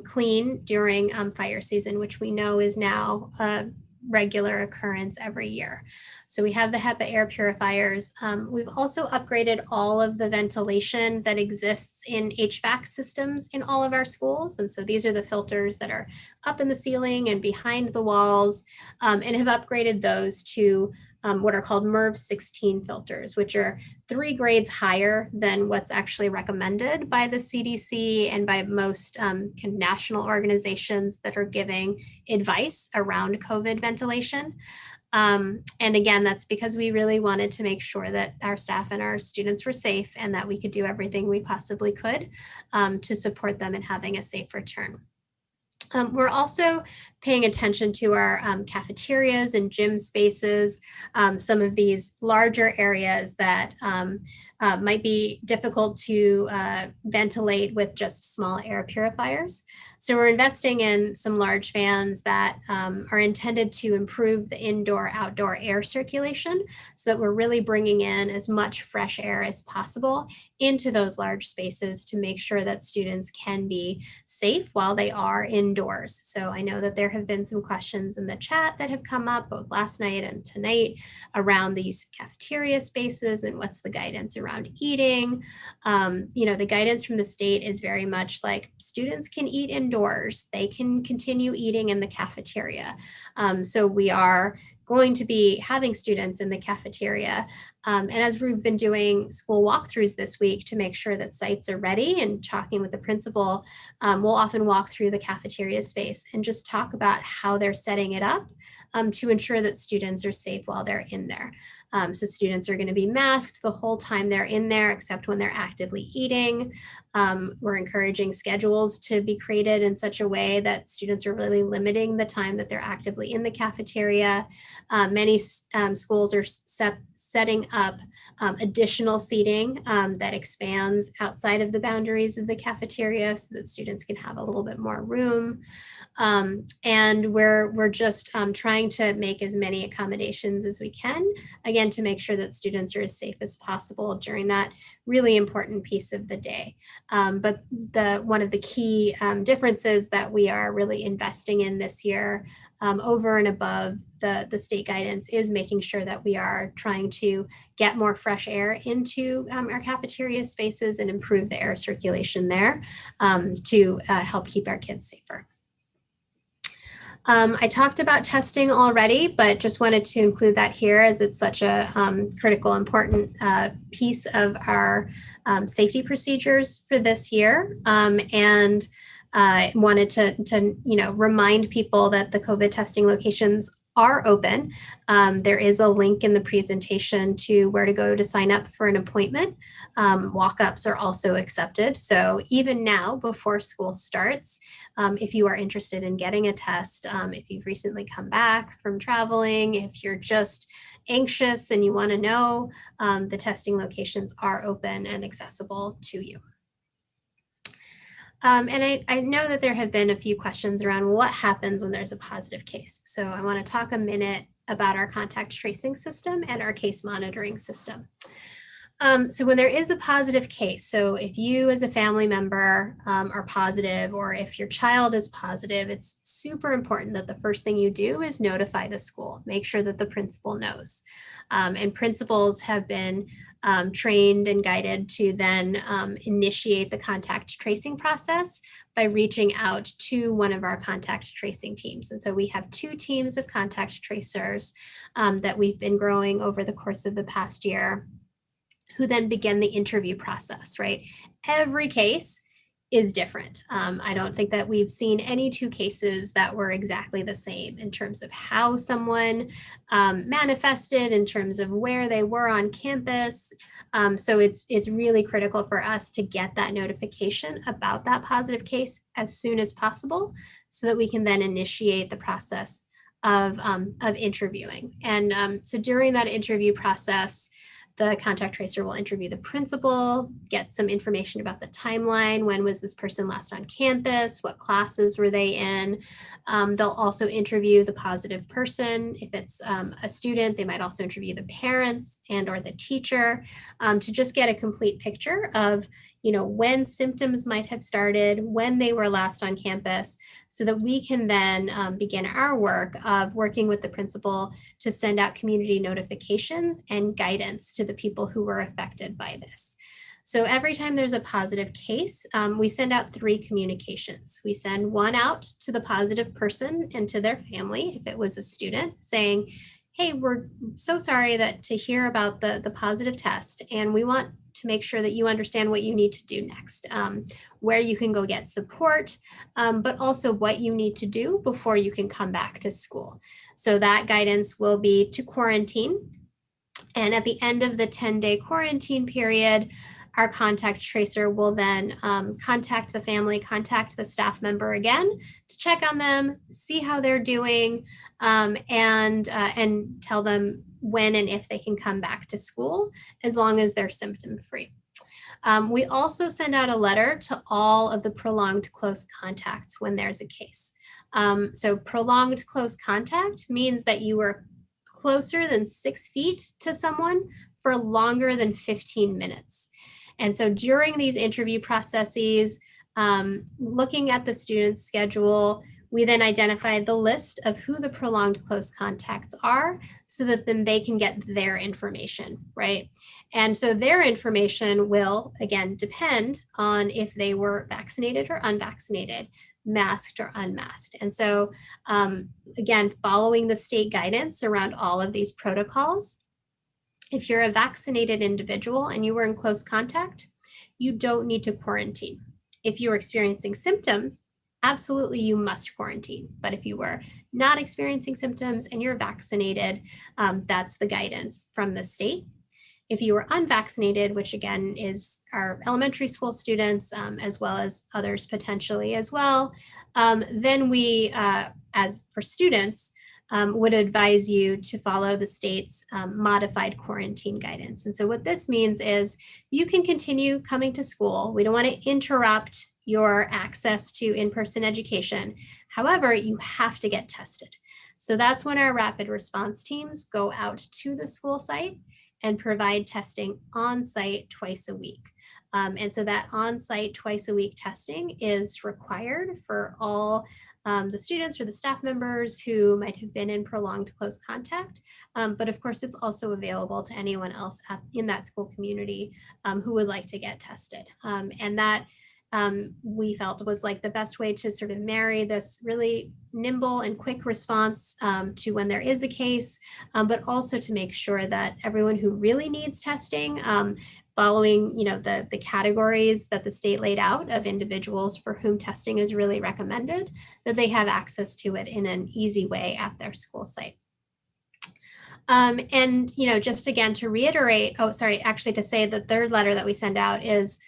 clean during fire season, which we know is now a regular occurrence every year. So we have the HEPA air purifiers. We've also upgraded all of the ventilation that exists in HVAC systems in all of our schools. And so these are the filters that are up in the ceiling and behind the walls, and have upgraded those to what are called MERV 16 filters, which are 3 grades higher than what's actually recommended by the CDC and by most national organizations that are giving advice around COVID ventilation. And again, that's because we really wanted to make sure that our staff and our students were safe and that we could do everything we possibly could to support them in having a safe return. We're also paying attention to our cafeterias and gym spaces, some of these larger areas that might be difficult to ventilate with just small air purifiers. So we're investing in some large fans that are intended to improve the indoor-outdoor air circulation so that we're really bringing in as much fresh air as possible into those large spaces to make sure that students can be safe while they are indoors. So I know that there have been some questions in the chat that have come up both last night and tonight around the use of cafeteria spaces and what's the guidance around eating. The guidance from the state is very much like students can eat indoors. They can continue eating in the cafeteria. So we are going to be having students in the cafeteria. And as we've been doing school walkthroughs this week to make sure that sites are ready and talking with the principal, we'll often walk through the cafeteria space and just talk about how they're setting it up to ensure that students are safe while they're in there. So students are going to be masked the whole time they're in there, except when they're actively eating. We're encouraging schedules to be created in such a way that students are really limiting the time that they're actively in the cafeteria. Many schools are setting up additional seating that expands outside of the boundaries of the cafeteria so that students can have a little bit more room. And we're just trying to make as many accommodations as we can, again, to make sure that students are as safe as possible during that really important piece of the day. But one of the key differences that we are really investing in this year, over and above the state guidance, is making sure that we are trying to get more fresh air into our cafeteria spaces and improve the air circulation there to help keep our kids safer. I talked about testing already, but just wanted to include that here as it's such a critical, important piece of our safety procedures for this year. And wanted to remind people that the COVID testing locations are open. There is a link in the presentation to where to go to sign up for an appointment. Walk-ups are also accepted. So even now, before school starts, if you are interested in getting a test, if you've recently come back from traveling, if you're just anxious and you want to know, the testing locations are open and accessible to you. And I know that there have been a few questions around what happens when there's a positive case. So I want to talk a minute about our contact tracing system and our case monitoring system. So when there is a positive case, so if you as a family member are positive, or if your child is positive, it's super important that the first thing you do is notify the school. Make sure that the principal knows. And principals have been trained and guided to then initiate the contact tracing process by reaching out to one of our contact tracing teams. And so we have 2 teams of contact tracers that we've been growing over the course of the past year, who then begin the interview process, right? Every case is different. I don't think that we've seen any 2 cases that were exactly the same in terms of how someone manifested, in terms of where they were on campus. So it's really critical for us to get that notification about that positive case as soon as possible so that we can then initiate the process of interviewing. And so during that interview process, the contact tracer will interview the principal, get some information about the timeline. When was this person last on campus? What classes were they in? They'll also interview the positive person. If it's a student, they might also interview the parents and or the teacher to just get a complete picture of when symptoms might have started, when they were last on campus, so that we can then begin our work of working with the principal to send out community notifications and guidance to the people who were affected by this. So every time there's a positive case, we send out 3 communications. We send one out to the positive person and to their family, if it was a student, saying, hey, we're so sorry to hear about the positive test, and we want to make sure that you understand what you need to do next, where you can go get support, but also what you need to do before you can come back to school. So that guidance will be to quarantine. And at the end of the 10-day quarantine period, our contact tracer will then contact the family, contact the staff member again to check on them, see how they're doing, and tell them when and if they can come back to school, as long as they're symptom-free. We also send out a letter to all of the prolonged close contacts when there's a case. So prolonged close contact means that you were closer than 6 feet to someone for longer than 15 minutes. And so during these interview processes, looking at the student's schedule, we then identify the list of who the prolonged close contacts are so that then they can get their information, right? And so their information will, again, depend on if they were vaccinated or unvaccinated, masked or unmasked. And so, again, following the state guidance around all of these protocols, if you're a vaccinated individual and you were in close contact, you don't need to quarantine. If you're experiencing symptoms, absolutely you must quarantine. But if you were not experiencing symptoms and you're vaccinated, that's the guidance from the state. If you were unvaccinated, which again is our elementary school students, as well as others potentially as well, then we, as for students, would advise you to follow the state's modified quarantine guidance. And so what this means is you can continue coming to school. We don't want to interrupt your access to in-person education. However, you have to get tested. So that's when our rapid response teams go out to the school site and provide testing on site twice a week. And so that on-site twice a week testing is required for all the students or the staff members who might have been in prolonged close contact. But of course, it's also available to anyone else in that school community who would like to get tested. And that we felt was like the best way to sort of marry this really nimble and quick response to when there is a case, but also to make sure that everyone who really needs testing, following the categories that the state laid out of individuals for whom testing is really recommended, that they have access to it in an easy way at their school site. And just again to reiterate, to say the third letter that we send out is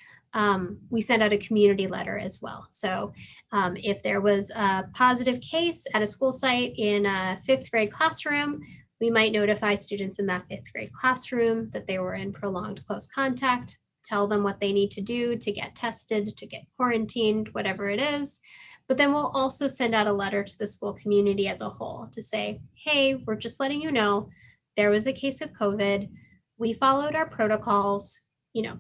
we send out a community letter as well. So if there was a positive case at a school site in a 5th grade classroom, we might notify students in that 5th grade classroom that they were in prolonged close contact, tell them what they need to do to get tested, to get quarantined, whatever it is. But then we'll also send out a letter to the school community as a whole to say, hey, we're just letting you know there was a case of COVID. We followed our protocols.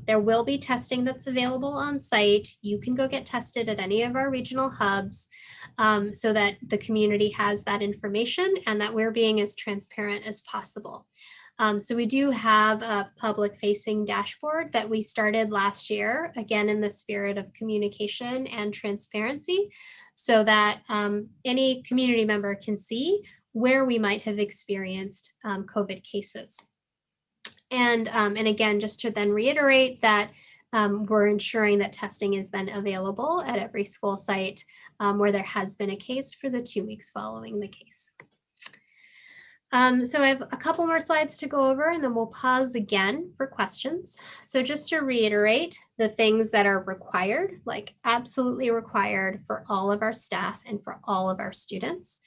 There will be testing that's available on site. You can go get tested at any of our regional hubs so that the community has that information and that we're being as transparent as possible. So we do have a public facing dashboard that we started last year, again, in the spirit of communication and transparency, so that any community member can see where we might have experienced COVID cases. And again, just to then reiterate that we're ensuring that testing is then available at every school site where there has been a case for the 2 weeks following the case. So I have a couple more slides to go over and then we'll pause again for questions. So just to reiterate the things that are required, like absolutely required for all of our staff and for all of our students,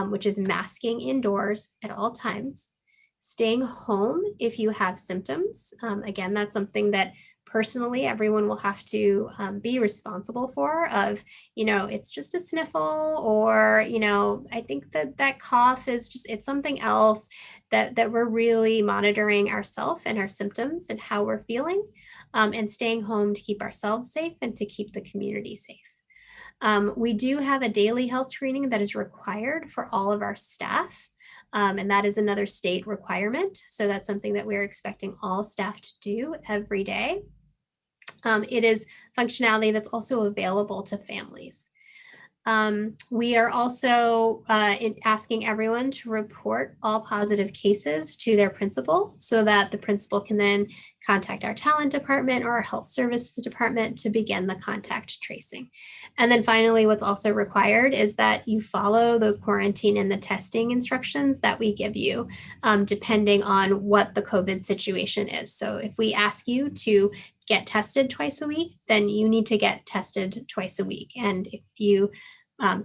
which is masking indoors at all times. Staying home if you have symptoms. Again, that's something that personally everyone will have to be responsible for of, it's just a sniffle or, I think that cough is it's something else that we're really monitoring ourselves and our symptoms and how we're feeling and staying home to keep ourselves safe and to keep the community safe. We do have a daily health screening that is required for all of our staff. And that is another state requirement. So that's something that we're expecting all staff to do every day. It is functionality that's also available to families. We are also asking everyone to report all positive cases to their principal so that the principal can then contact our talent department or our health services department to begin the contact tracing. And then finally, what's also required is that you follow the quarantine and the testing instructions that we give you, depending on what the COVID situation is. So if we ask you to get tested twice a week, then you need to get tested twice a week. And if you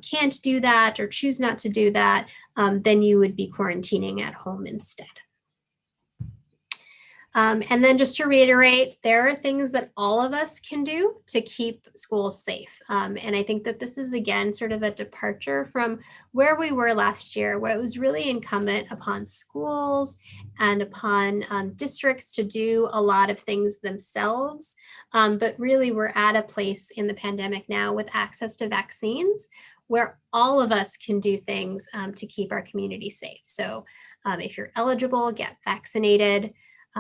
can't do that or choose not to do that, then you would be quarantining at home instead. And then just to reiterate, there are things that all of us can do to keep schools safe. And I think that this is, again, sort of a departure from where we were last year, where it was really incumbent upon schools and upon districts to do a lot of things themselves. But really, we're at a place in the pandemic now with access to vaccines where all of us can do things to keep our community safe. So if you're eligible, get vaccinated.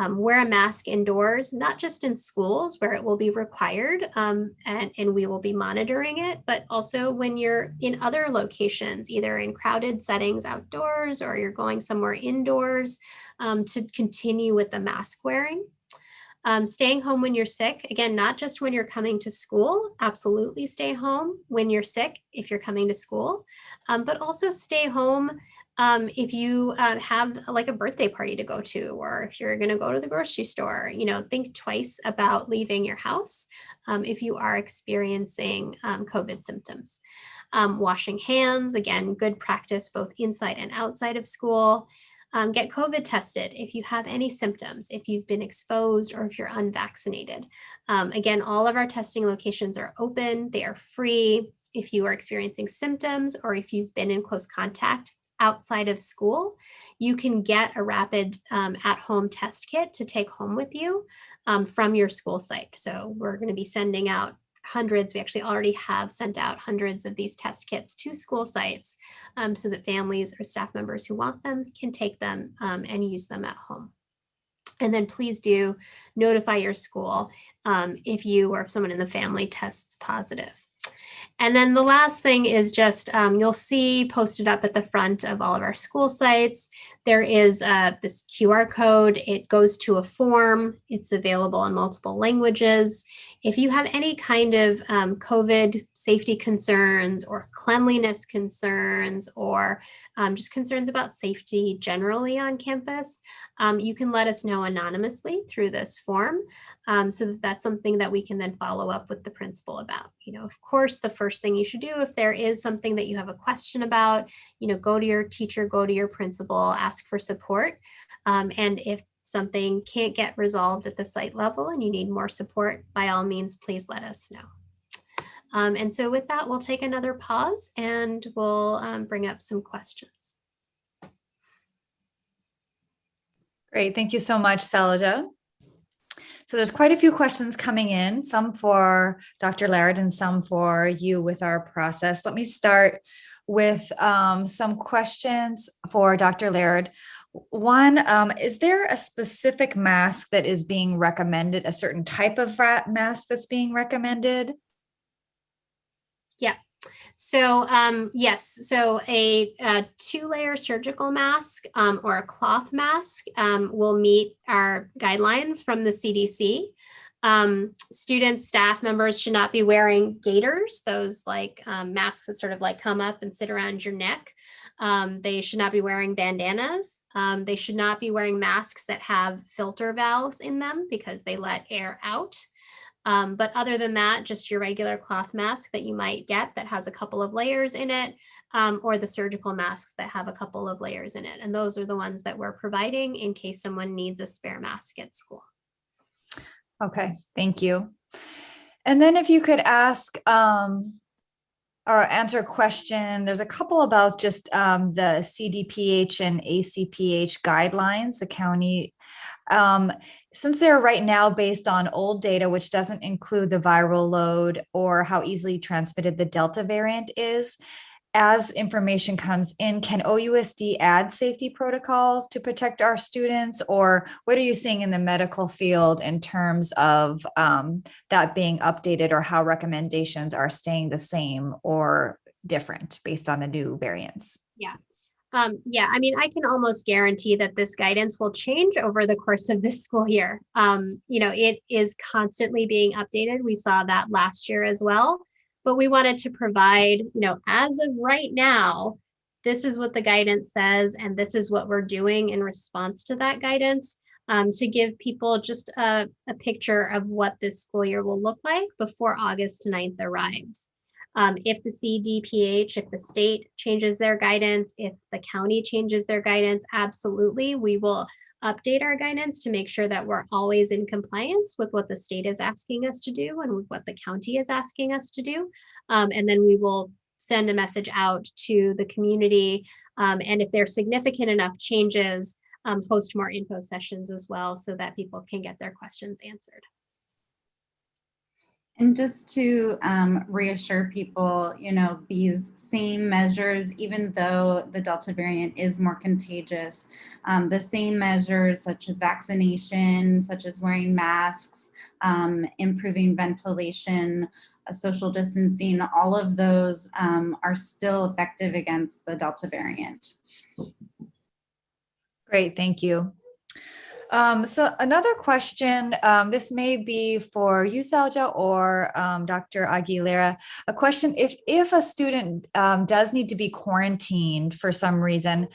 Wear a mask indoors, not just in schools where it will be required and we will be monitoring it, but also when you're in other locations, either in crowded settings outdoors or you're going somewhere indoors to continue with the mask wearing. Staying home when you're sick, again, not just when you're coming to school, absolutely stay home when you're sick if you're coming to school, but also stay home If you have like a birthday party to go to, or if you're going to go to the grocery store, think twice about leaving your house if you are experiencing COVID symptoms. Washing hands, again, good practice both inside and outside of school. Get COVID tested if you have any symptoms, if you've been exposed or if you're unvaccinated. Again, all of our testing locations are open, they are free. If you are experiencing symptoms or if you've been in close contact outside of school, you can get a rapid at-home test kit to take home with you from your school site. So we're going to be sending out hundreds. We actually already have sent out hundreds of these test kits to school sites so that families or staff members who want them can take them and use them at home. And then please do notify your school if you or if someone in the family tests positive. And then the last thing is just you'll see posted up at the front of all of our school sites, there is this QR code. It goes to a form. It's available in multiple languages. If you have any kind of COVID safety concerns or cleanliness concerns or just concerns about safety generally on campus, you can let us know anonymously through this form so that that's something that we can then follow up with the principal about. Of course, the first thing you should do if there is something that you have a question about, go to your teacher, go to your principal, ask for support. And if something can't get resolved at the site level and you need more support, by all means, please let us know. And so with that, we'll take another pause and we'll bring up some questions. Great. Thank you so much, Salaja. So there's quite a few questions coming in, some for Dr. Laird and some for you with our process. Let me start with some questions for Dr. Laird. One, is there a specific mask that is being recommended, a certain type of mask that's being recommended? Yeah. So yes, so a 2-layer surgical mask or a cloth mask will meet our guidelines from the CDC. Students, staff members should not be wearing gaiters, those like masks that sort of like come up and sit around your neck. They should not be wearing bandanas. They should not be wearing masks that have filter valves in them because they let air out. But other than that, just your regular cloth mask that you might get that has a couple of layers in it, or the surgical masks that have a couple of layers in it. And those are the ones that we're providing in case someone needs a spare mask at school. Okay, thank you. And then if you could ask or answer a question, there's a couple about just the CDPH and ACPH guidelines, the county. Since they're right now based on old data, which doesn't include the viral load or how easily transmitted the Delta variant is, as information comes in, can OUSD add safety protocols to protect our students? Or what are you seeing in the medical field in terms of that being updated, or how recommendations are staying the same or different based on the new variants? Yeah. Yeah, I mean, I can almost guarantee that this guidance will change over the course of this school year. It is constantly being updated. We saw that last year as well, but we wanted to provide, as of right now, this is what the guidance says, and this is what we're doing in response to that guidance to give people just a picture of what this school year will look like before August 9th arrives. If the CDPH, if the state changes their guidance, if the county changes their guidance, absolutely, we will update our guidance to make sure that we're always in compliance with what the state is asking us to do and with what the county is asking us to do. And then we will send a message out to the community. And if there's significant enough changes, host more info sessions as well so that people can get their questions answered. And just to reassure people, these same measures, even though the Delta variant is more contagious, the same measures such as vaccination, such as wearing masks, improving ventilation, social distancing, all of those are still effective against the Delta variant. Great, thank you. So another question, this may be for you, Salja, or Dr. Aguilera. A question: if a student does need to be quarantined for some reason,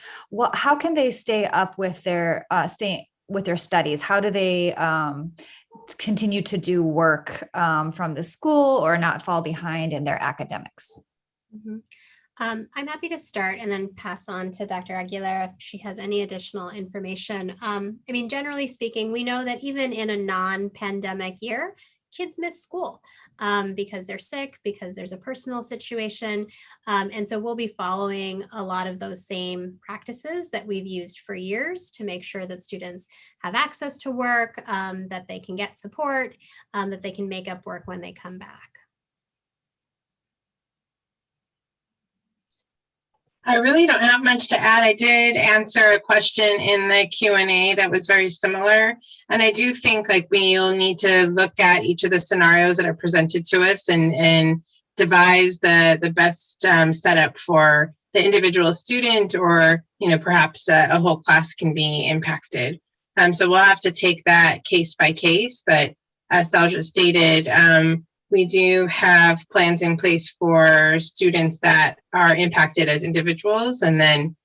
how can they stay up with their studies? How do they continue to do work from the school or not fall behind in their academics? Mhm. I'm happy to start and then pass on to Dr. Aguilera if she has any additional information. I mean, generally speaking, we know that even in a non-pandemic year, kids miss school because they're sick, because there's a personal situation. And so we'll be following a lot of those same practices that we've used for years to make sure that students have access to work, that they can get support, that they can make up work when they come back. I really don't have much to add. I did answer a question in the Q&A that was very similar. And I do think like we'll need to look at each of the scenarios that are presented to us and devise the best setup for the individual student, or, perhaps a whole class can be impacted. So we'll have to take that case by case, but as Salja stated, we do have plans in place for students that are impacted as individuals, and then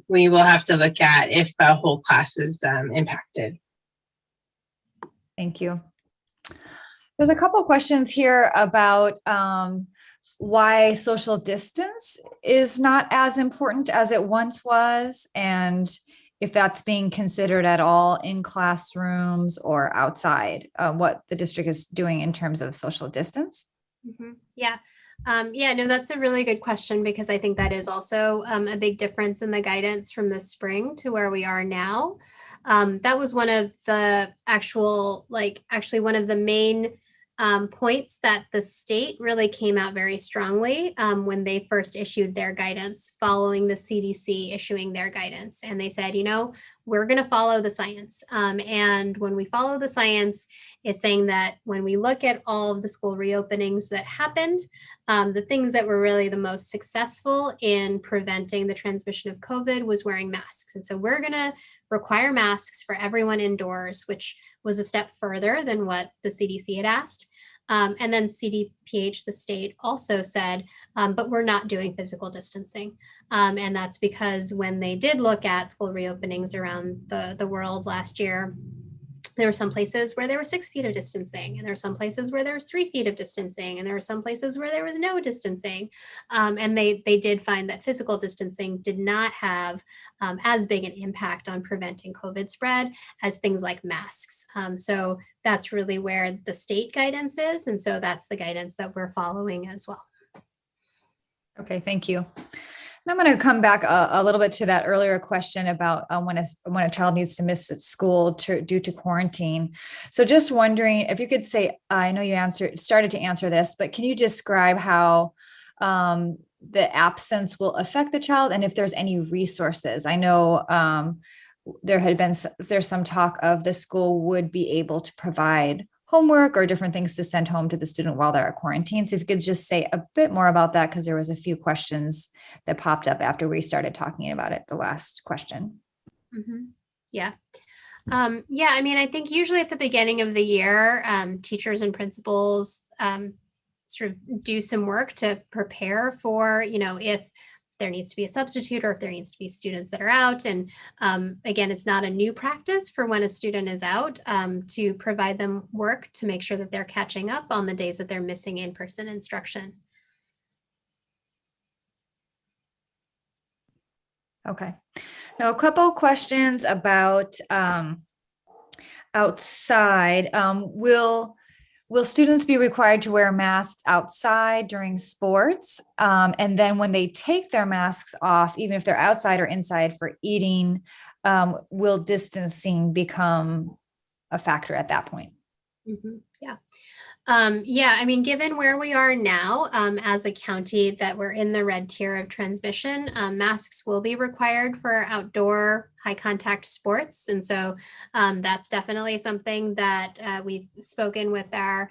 we will have to look at if the whole class is impacted. Thank you. There's a couple questions here about why social distance is not as important as it once was, and if that's being considered at all in classrooms or outside, what the district is doing in terms of social distance. Mm-hmm. Yeah. No, that's a really good question, because I think that is also a big difference in the guidance from the spring to where we are now. That was one of the actually one of the main points that the state really came out very strongly when they first issued their guidance following the CDC issuing their guidance. And they said, we're going to follow the science. And when we follow the science, it's saying that when we look at all of the school reopenings that happened, the things that were really the most successful in preventing the transmission of COVID was wearing masks. And so we're going to require masks for everyone indoors, which was a step further than what the CDC had asked. And then CDPH, the state, also said, but we're not doing physical distancing. And that's because when they did look at school reopenings around the world last year, there were some places where there were 6 feet of distancing, and there were some places where there was 3 feet of distancing, and there were some places where there was no distancing. And they did find that physical distancing did not have as big an impact on preventing COVID spread as things like masks. So that's really where the state guidance is. And so that's the guidance that we're following as well. Okay, thank you. I'm going to come back a little bit to that earlier question about when a child needs to miss school due to quarantine. So just wondering if you could say, I know you started to answer this, but can you describe how the absence will affect the child, and if there's any resources? I know there's some talk of the school would be able to provide homework or different things to send home to the student while they're at quarantine. So if you could just say a bit more about that, because there was a few questions that popped up after we started talking about it, the last question. Mm-hmm. Yeah. I mean, I think usually at the beginning of the year, teachers and principals sort of do some work to prepare for, if there needs to be a substitute or if there needs to be students that are out. And again, it's not a new practice for when a student is out to provide them work to make sure that they're catching up on the days that they're missing in-person instruction. Okay. Now, a couple questions about outside. Will students be required to wear masks outside during sports? And then when they take their masks off, even if they're outside or inside for eating, will distancing become a factor at that point? Mm-hmm. Yeah. I mean, given where we are now as a county that we're in the red tier of transmission, masks will be required for outdoor high contact sports. And so that's definitely something that we've spoken with our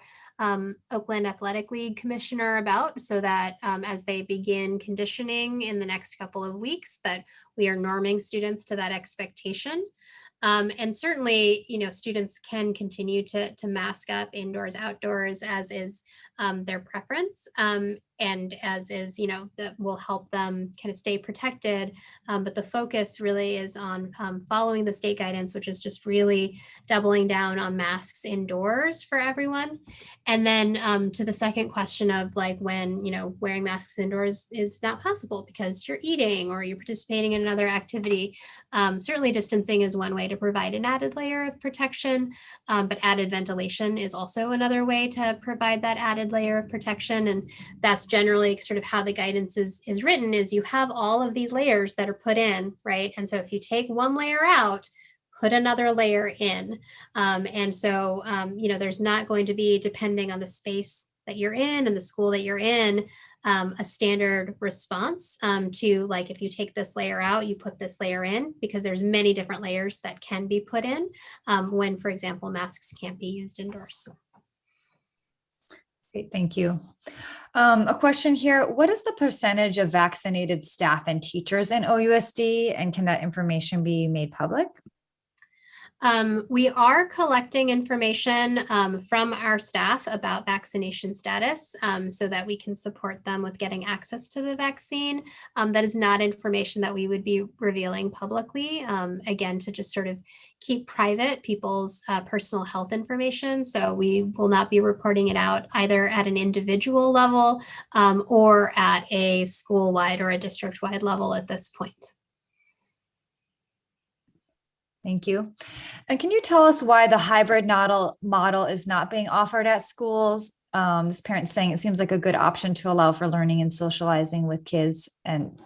Oakland Athletic League commissioner about, so that as they begin conditioning in the next couple of weeks, that we are norming students to that expectation. And certainly, students can continue to mask up indoors, outdoors, as is their preference. And as is, that will help them kind of stay protected. But the focus really is on following the state guidance, which is just really doubling down on masks indoors for everyone. And then to the second question of like when, wearing masks indoors is not possible because you're eating or you're participating in another activity. Certainly distancing is one way to provide an added layer of protection, but added ventilation is also another way to provide that added layer of protection. And that's generally sort of how the guidance is written, is you have all of these layers that are put in, right? And so if you take one layer out, put another layer in. And so, there's not going to be, depending on the space that you're in and the school that you're in, a standard response to, like, if you take this layer out, you put this layer in, because there's many different layers that can be put in when, for example, masks can't be used indoors. Great, thank you. A question here, what is the percentage of vaccinated staff and teachers in OUSD, and can that information be made public? We are collecting information from our staff about vaccination status so that we can support them with getting access to the vaccine. That is not information that we would be revealing publicly, again, to just sort of keep private people's personal health information. So we will not be reporting it out either at an individual level or at a school-wide or a district-wide level at this point. Thank you. And can you tell us why the hybrid model is not being offered at schools? This parent's saying it seems like a good option to allow for learning and socializing with kids and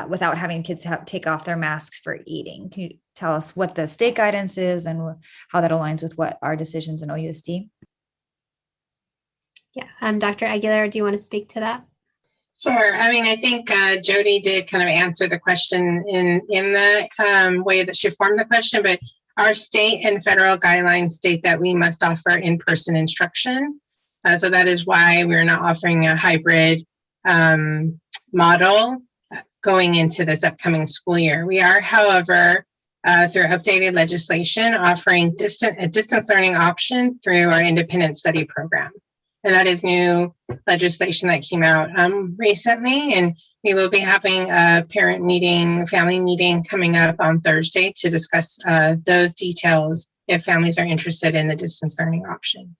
without having kids take off their masks for eating. Can you tell us what the state guidance is and how that aligns with what our decisions in OUSD? Yeah, Dr. Aguilar, do you want to speak to that? Sure. I mean, I think Jody did kind of answer the question in the way that she formed the question, but our state and federal guidelines state that we must offer in-person instruction. So that is why we're not offering a hybrid model going into this upcoming school year. We are, however, through updated legislation, offering a distance learning option through our independent study program. And that is new legislation that came out recently. And we will be having a parent meeting, family meeting coming up on Thursday to discuss those details if families are interested in the distance learning option.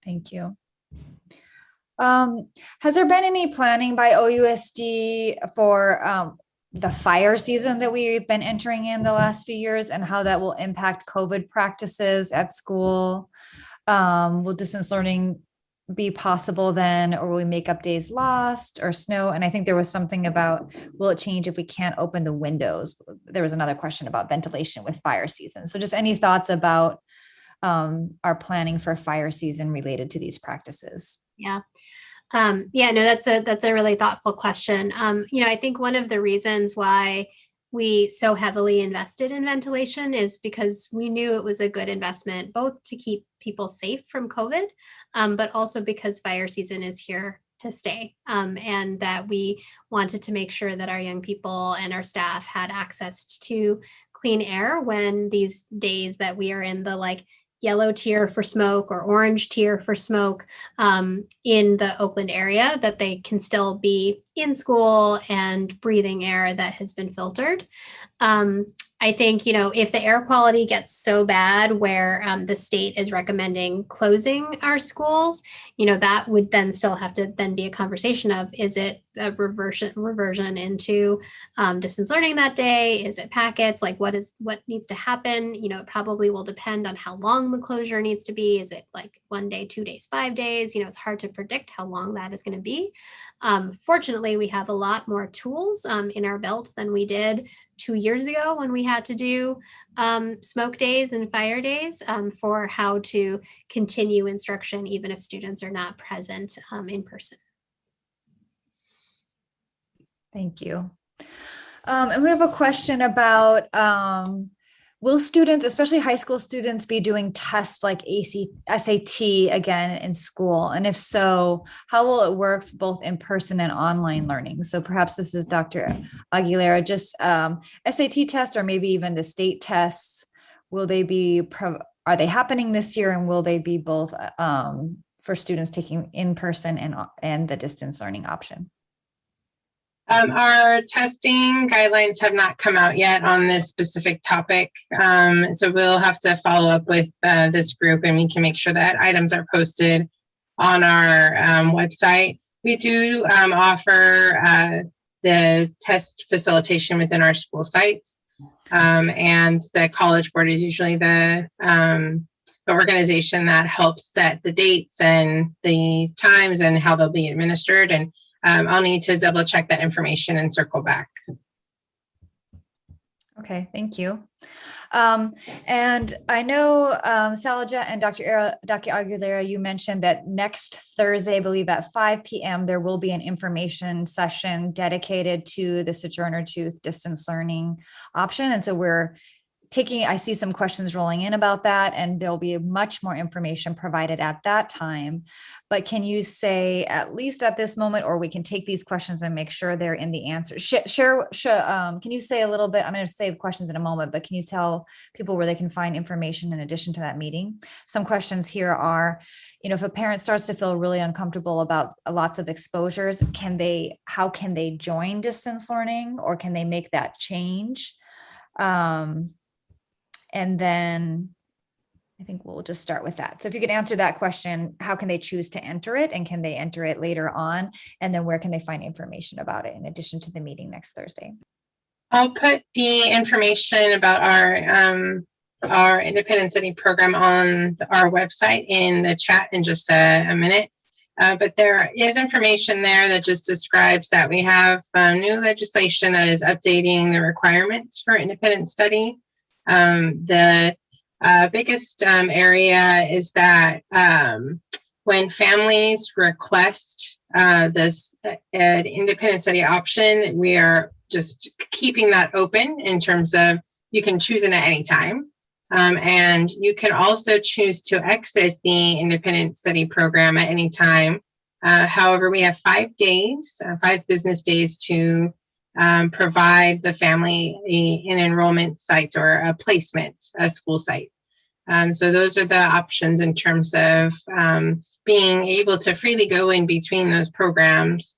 Thank you. Has there been any planning by OUSD for the fire season that we've been entering in the last few years and how that will impact COVID practices at school? Will distance learning be possible then, or will we make up days lost or snow? And I think there was something about, will it change if we can't open the windows? There was another question about ventilation with fire season. So just any thoughts about our planning for fire season related to these practices? Yeah. No, that's a really thoughtful question. I think one of the reasons why we so heavily invested in ventilation is because we knew it was a good investment, both to keep people safe from COVID, but also because fire season is here to stay, and that we wanted to make sure that our young people and our staff had access to clean air when these days that we are in the yellow tier for smoke or orange tier for smoke in the Oakland area, that they can still be in school and breathing air that has been filtered. I think, if the air quality gets so bad where the state is recommending closing our schools, that would then still have to then be a conversation of, is it a reversion into distance learning that day? Is it packets? What needs to happen? It probably will depend on how long the closure needs to be. Is it 1 day, 2 days, 5 days? It's hard to predict how long that is going to be. Fortunately, we have a lot more tools in our belt than we did 2 years ago when we had to do smoke days and fire days for how to continue instruction, even if students are not present in person. Thank you. And we have a question about Will students, especially high school students, be doing tests like SAT again in school? And if so, how will it work both in person and online learning? So perhaps this is Dr. Aguilera, just SAT test or maybe even the state tests. Will they be, are they happening this year, and will they be both for students taking in person and the distance learning option? Our testing guidelines have not come out yet on this specific topic. So we'll have to follow up with this group, and we can make sure that items are posted on our website. We do offer the test facilitation within our school sites. And the College Board is usually the organization that helps set the dates and the times and how they'll be administered. And I'll need to double check that information and circle back. Okay, thank you. And I know Salaja and Dr. Aguilera, you mentioned that next Thursday, I believe at 5 p.m., there will be an information session dedicated to the Sojourner Truth distance learning option. And so we're I see some questions rolling in about that, and there'll be much more information provided at that time. But can you say, at least at this moment, or we can take these questions and make sure they're in the answers? Can you say a little bit? I'm going to say the questions in a moment, but can you tell people where they can find information in addition to that meeting? Some questions here are, if a parent starts to feel really uncomfortable about lots of exposures, how can they join distance learning, or can they make that change? And then I think we'll just start with that. So if you could answer that question, how can they choose to enter it, and can they enter it later on? And then where can they find information about it in addition to the meeting next Thursday? I'll put the information about our independent study program on our website in the chat in just a minute. But there is information there that just describes that we have new legislation that is updating the requirements for independent study. The biggest area is that when families request this independent study option, we are just keeping that open in terms of you can choose it at any time. And you can also choose to exit the independent study program at any time. However, we have 5 days, 5 business days to provide the family an enrollment site or a placement, a school site. So those are the options in terms of being able to freely go in between those programs.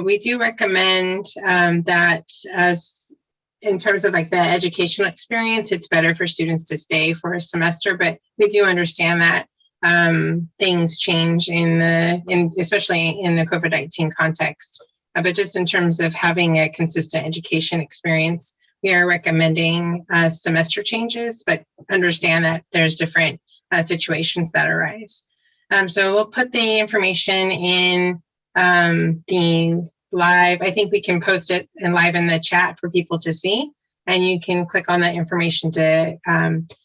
We do recommend that in terms of like the educational experience, it's better for students to stay for a semester, but we do understand that things change especially in the COVID-19 context. But just in terms of having a consistent education experience, we are recommending semester changes, but understand that there's different situations that arise. So we'll put the information in the live. I think we can post it live in the chat for people to see, and you can click on that information to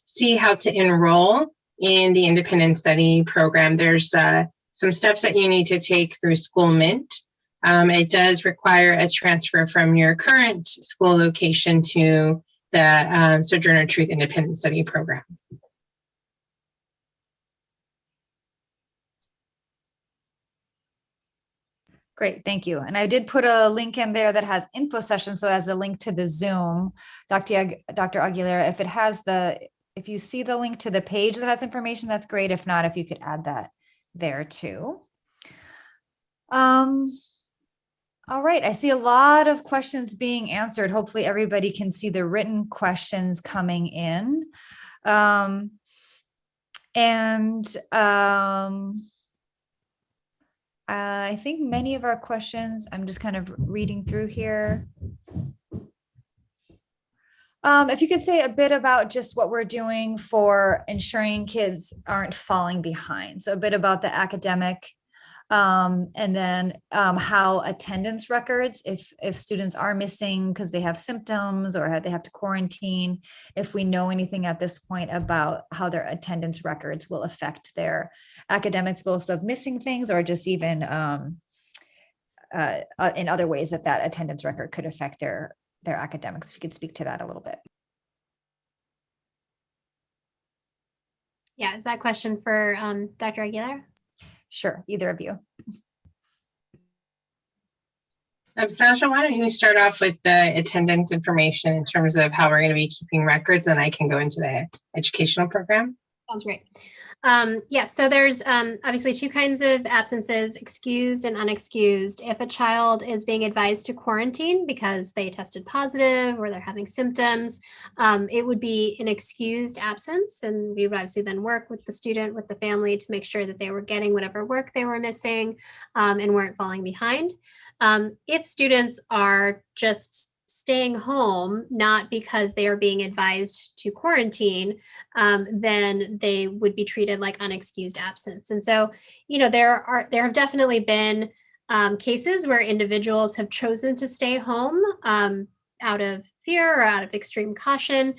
see how to enroll in the independent study program. There's some steps that you need to take through School Mint. It does require a transfer from your current school location to the Sojourner Truth Independent Study Program. Great, thank you. And I did put a link in there that has info session, so as a link to the Zoom. Dr. Aguilera, if you see the link to the page that has information, that's great. If not, if you could add that there too. All right, I see a lot of questions being answered. Hopefully everybody can see the written questions coming in. I think many of our questions, I'm just kind of reading through here. If you could say a bit about just what we're doing for ensuring kids aren't falling behind. So a bit about the academic, and then how attendance records, if students are missing because they have symptoms or they have to quarantine, if we know anything at this point about how their attendance records will affect their academics, both of missing things or just even in other ways that attendance record could affect their academics. If you could speak to that a little bit. Yeah, is that question for Dr. Aguilar? Sure, either of you. Sasha, why don't you start off with the attendance information in terms of how we're going to be keeping records, and I can go into the educational program. Sounds great. Yeah, so there's obviously two kinds of absences, excused and unexcused. If a child is being advised to quarantine because they tested positive or they're having symptoms, it would be an excused absence. And we would obviously then work with the student, with the family to make sure that they were getting whatever work they were missing and weren't falling behind. If students are just staying home, not because they are being advised to quarantine, then they would be treated like unexcused absence. And so, you know, there have definitely been cases where individuals have chosen to stay home out of fear or out of extreme caution,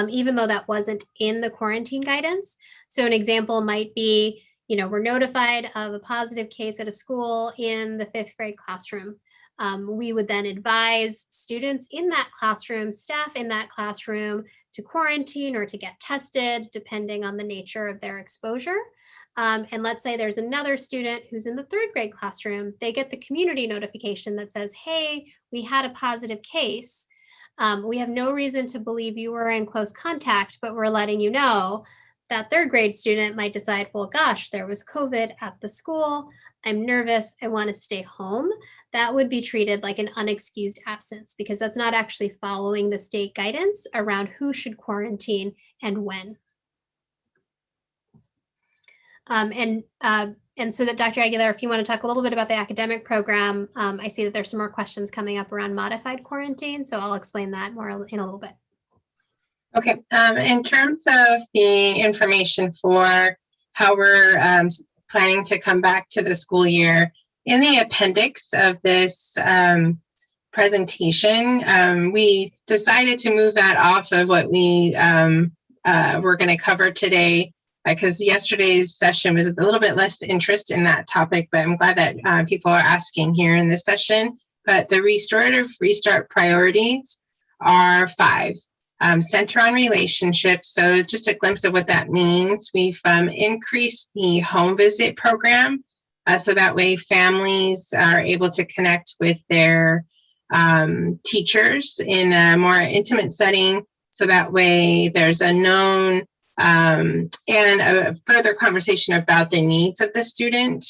even though that wasn't in the quarantine guidance. So an example might be, you know, we're notified of a positive case at a school in the 5th grade classroom. We would then advise students in that classroom, staff in that classroom, to quarantine or to get tested, depending on the nature of their exposure. And let's say there's another student who's in the 3rd grade classroom, they get the community notification that says, hey, we had a positive case. We have no reason to believe you were in close contact, but we're letting you know. That 3rd grade student might decide, well, gosh, there was COVID at the school. I'm nervous, I want to stay home. That would be treated like an unexcused absence because that's not actually following the state guidance around who should quarantine and when. And so that Dr. Aguilar, if you want to talk a little bit about the academic program, I see that there's some more questions coming up around modified quarantine, so I'll explain that more in a little bit. Okay, in terms of the information for how we're planning to come back to the school year, in the appendix of this presentation, we decided to move that off of what we were going to cover today because yesterday's session was a little bit less interest in that topic, but I'm glad that people are asking here in this session. But the restorative restart priorities are 5. Center on relationships. So just a glimpse of what that means. We've increased the home visit program. So that way families are able to connect with their teachers in a more intimate setting. So that way there's a known and a further conversation about the needs of the student.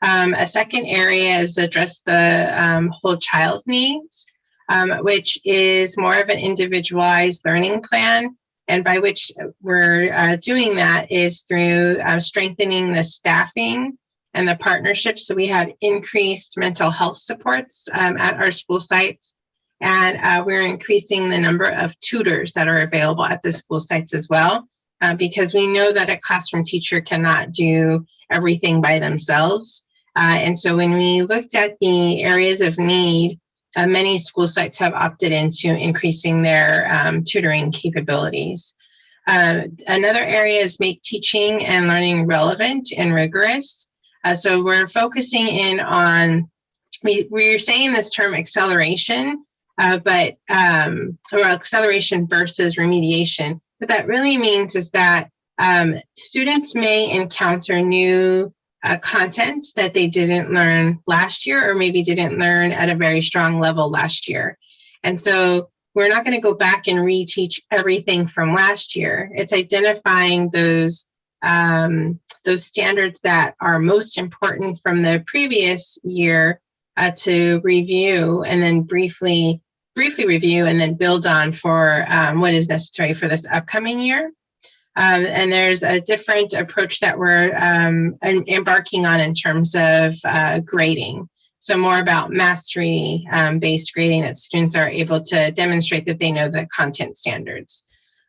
A second area is address the whole child needs. Which is more of an individualized learning plan. And by which we're doing that is through strengthening the staffing and the partnerships. So we have increased mental health supports at our school sites. And we're increasing the number of tutors that are available at the school sites as well, because we know that a classroom teacher cannot do everything by themselves. And so when we looked at the areas of need, many school sites have opted into increasing their tutoring capabilities. Another area is make teaching and learning relevant and rigorous. So we're focusing in on, we're saying this term acceleration, or acceleration versus remediation. What that really means is that students may encounter new content that they didn't learn last year or maybe didn't learn at a very strong level last year. And so we're not going to go back and reteach everything from last year. It's identifying those standards that are most important from the previous year to review and then briefly review and then build on for what is necessary for this upcoming year. And there's a different approach that we're embarking on in terms of grading. So more about mastery based grading that students are able to demonstrate that they know the content standards.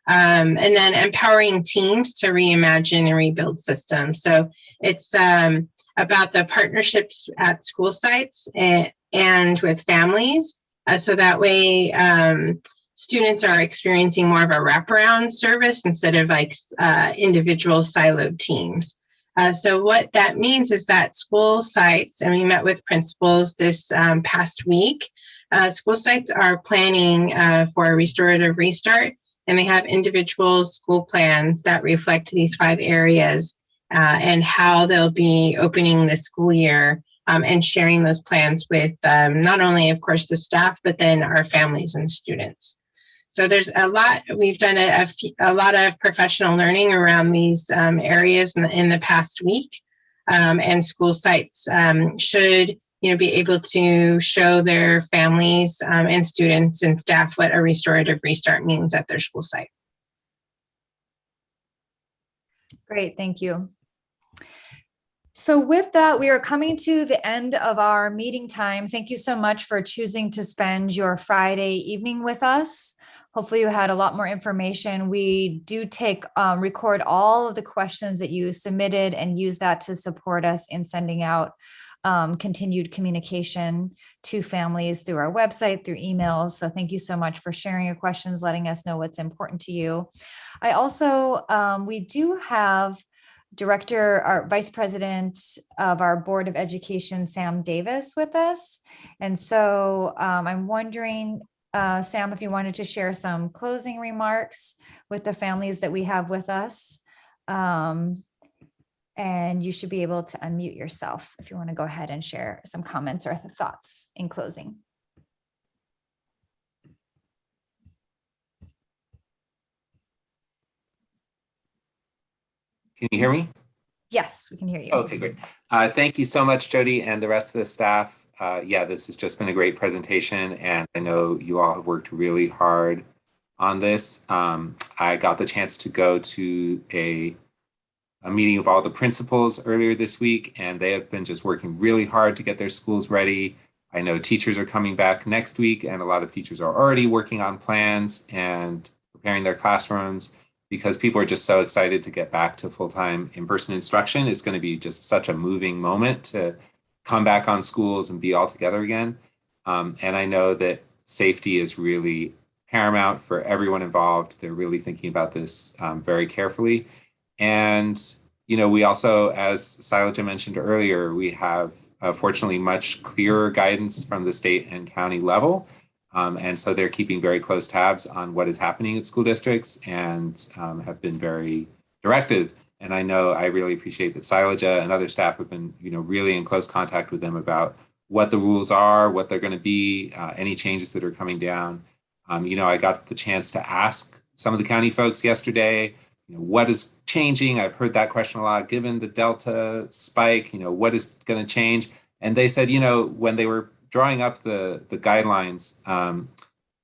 And then empowering teams to reimagine and rebuild systems. So it's about the partnerships at school sites and with families. So that way, students are experiencing more of a wraparound service instead of like individual siloed teams. So what that means is that school sites, and we met with principals this past week, school sites are planning for a restorative restart and they have individual school plans that reflect these 5 areas and how they'll be opening the school year and sharing those plans with not only, of course, the staff, but then our families and students. So there's a lot, we've done a lot of professional learning around these areas in the past week, and school sites should be able to show their families and students and staff what a restorative restart means at their school site. Great, thank you. So with that, we are coming to the end of our meeting time. Thank you so much for choosing to spend your Friday evening with us. Hopefully you had a lot more information. We do record all of the questions that you submitted and use that to support us in sending out continued communication to families through our website, through emails. So thank you so much for sharing your questions, letting us know what's important to you. I also, we do have our Vice President of our Board of Education, Sam Davis, with us. And so I'm wondering, Sam, if you wanted to share some closing remarks with the families that we have with us. And you should be able to unmute yourself if you want to go ahead and share some comments or thoughts in closing. Can you hear me? Yes, we can hear you. Okay, great. Thank you so much, Jody, and the rest of the staff. Yeah, this has just been a great presentation, and I know you all have worked really hard on this. I got the chance to go to a meeting of all the principals earlier this week, and they have been just working really hard to get their schools ready. I know teachers are coming back next week, and a lot of teachers are already working on plans and preparing their classrooms, because people are just so excited to get back to full-time in-person instruction. It's going to be just such a moving moment to come back on schools and be all together again. And I know that safety is really paramount for everyone involved. They're really thinking about this very carefully. And, we also, as Sailaja mentioned earlier, we have fortunately much clearer guidance from the state and county level. And so they're keeping very close tabs on what is happening at school districts and have been very directive. And I know I really appreciate that Sailaja and other staff have been, really in close contact with them about what the rules are, what they're going to be, any changes that are coming down. I got the chance to ask some of the county folks yesterday, what is changing? I've heard that question a lot, given the Delta spike, what is going to change? And they said, when they were drawing up the guidelines,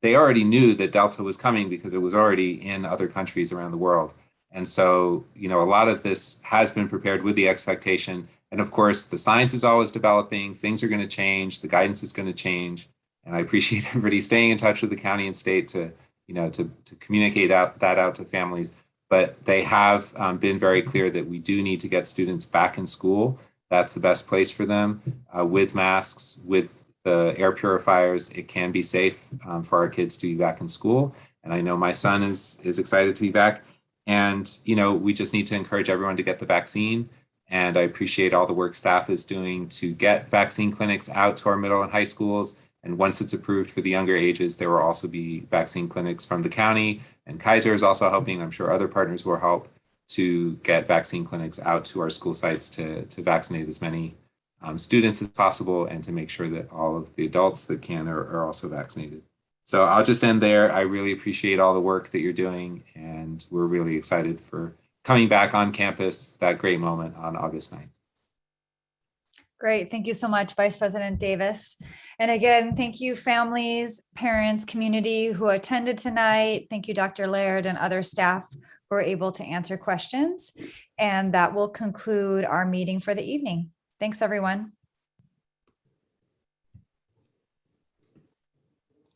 they already knew that Delta was coming because it was already in other countries around the world. And so, a lot of this has been prepared with the expectation. And of course, the science is always developing, things are going to change, the guidance is going to change. And I appreciate everybody staying in touch with the county and state to communicate that out to families. But they have been very clear that we do need to get students back in school. That's the best place for them, with masks, with the air purifiers. It can be safe for our kids to be back in school. And I know my son is excited to be back. And, we just need to encourage everyone to get the vaccine. And I appreciate all the work staff is doing to get vaccine clinics out to our middle and high schools. And once it's approved for the younger ages, there will also be vaccine clinics from the county. And Kaiser is also helping. I'm sure other partners will help to get vaccine clinics out to our school sites to vaccinate as many students as possible, and to make sure that all of the adults that can are also vaccinated. So I'll just end there. I really appreciate all the work that you're doing, and we're really excited for coming back on campus, that great moment on August 9th. Great. Thank you so much, Vice President Davis. And again, thank you, families, parents, community who attended tonight. Thank you, Dr. Laird and other staff who were able to answer questions. And that will conclude our meeting for the evening. Thanks, everyone.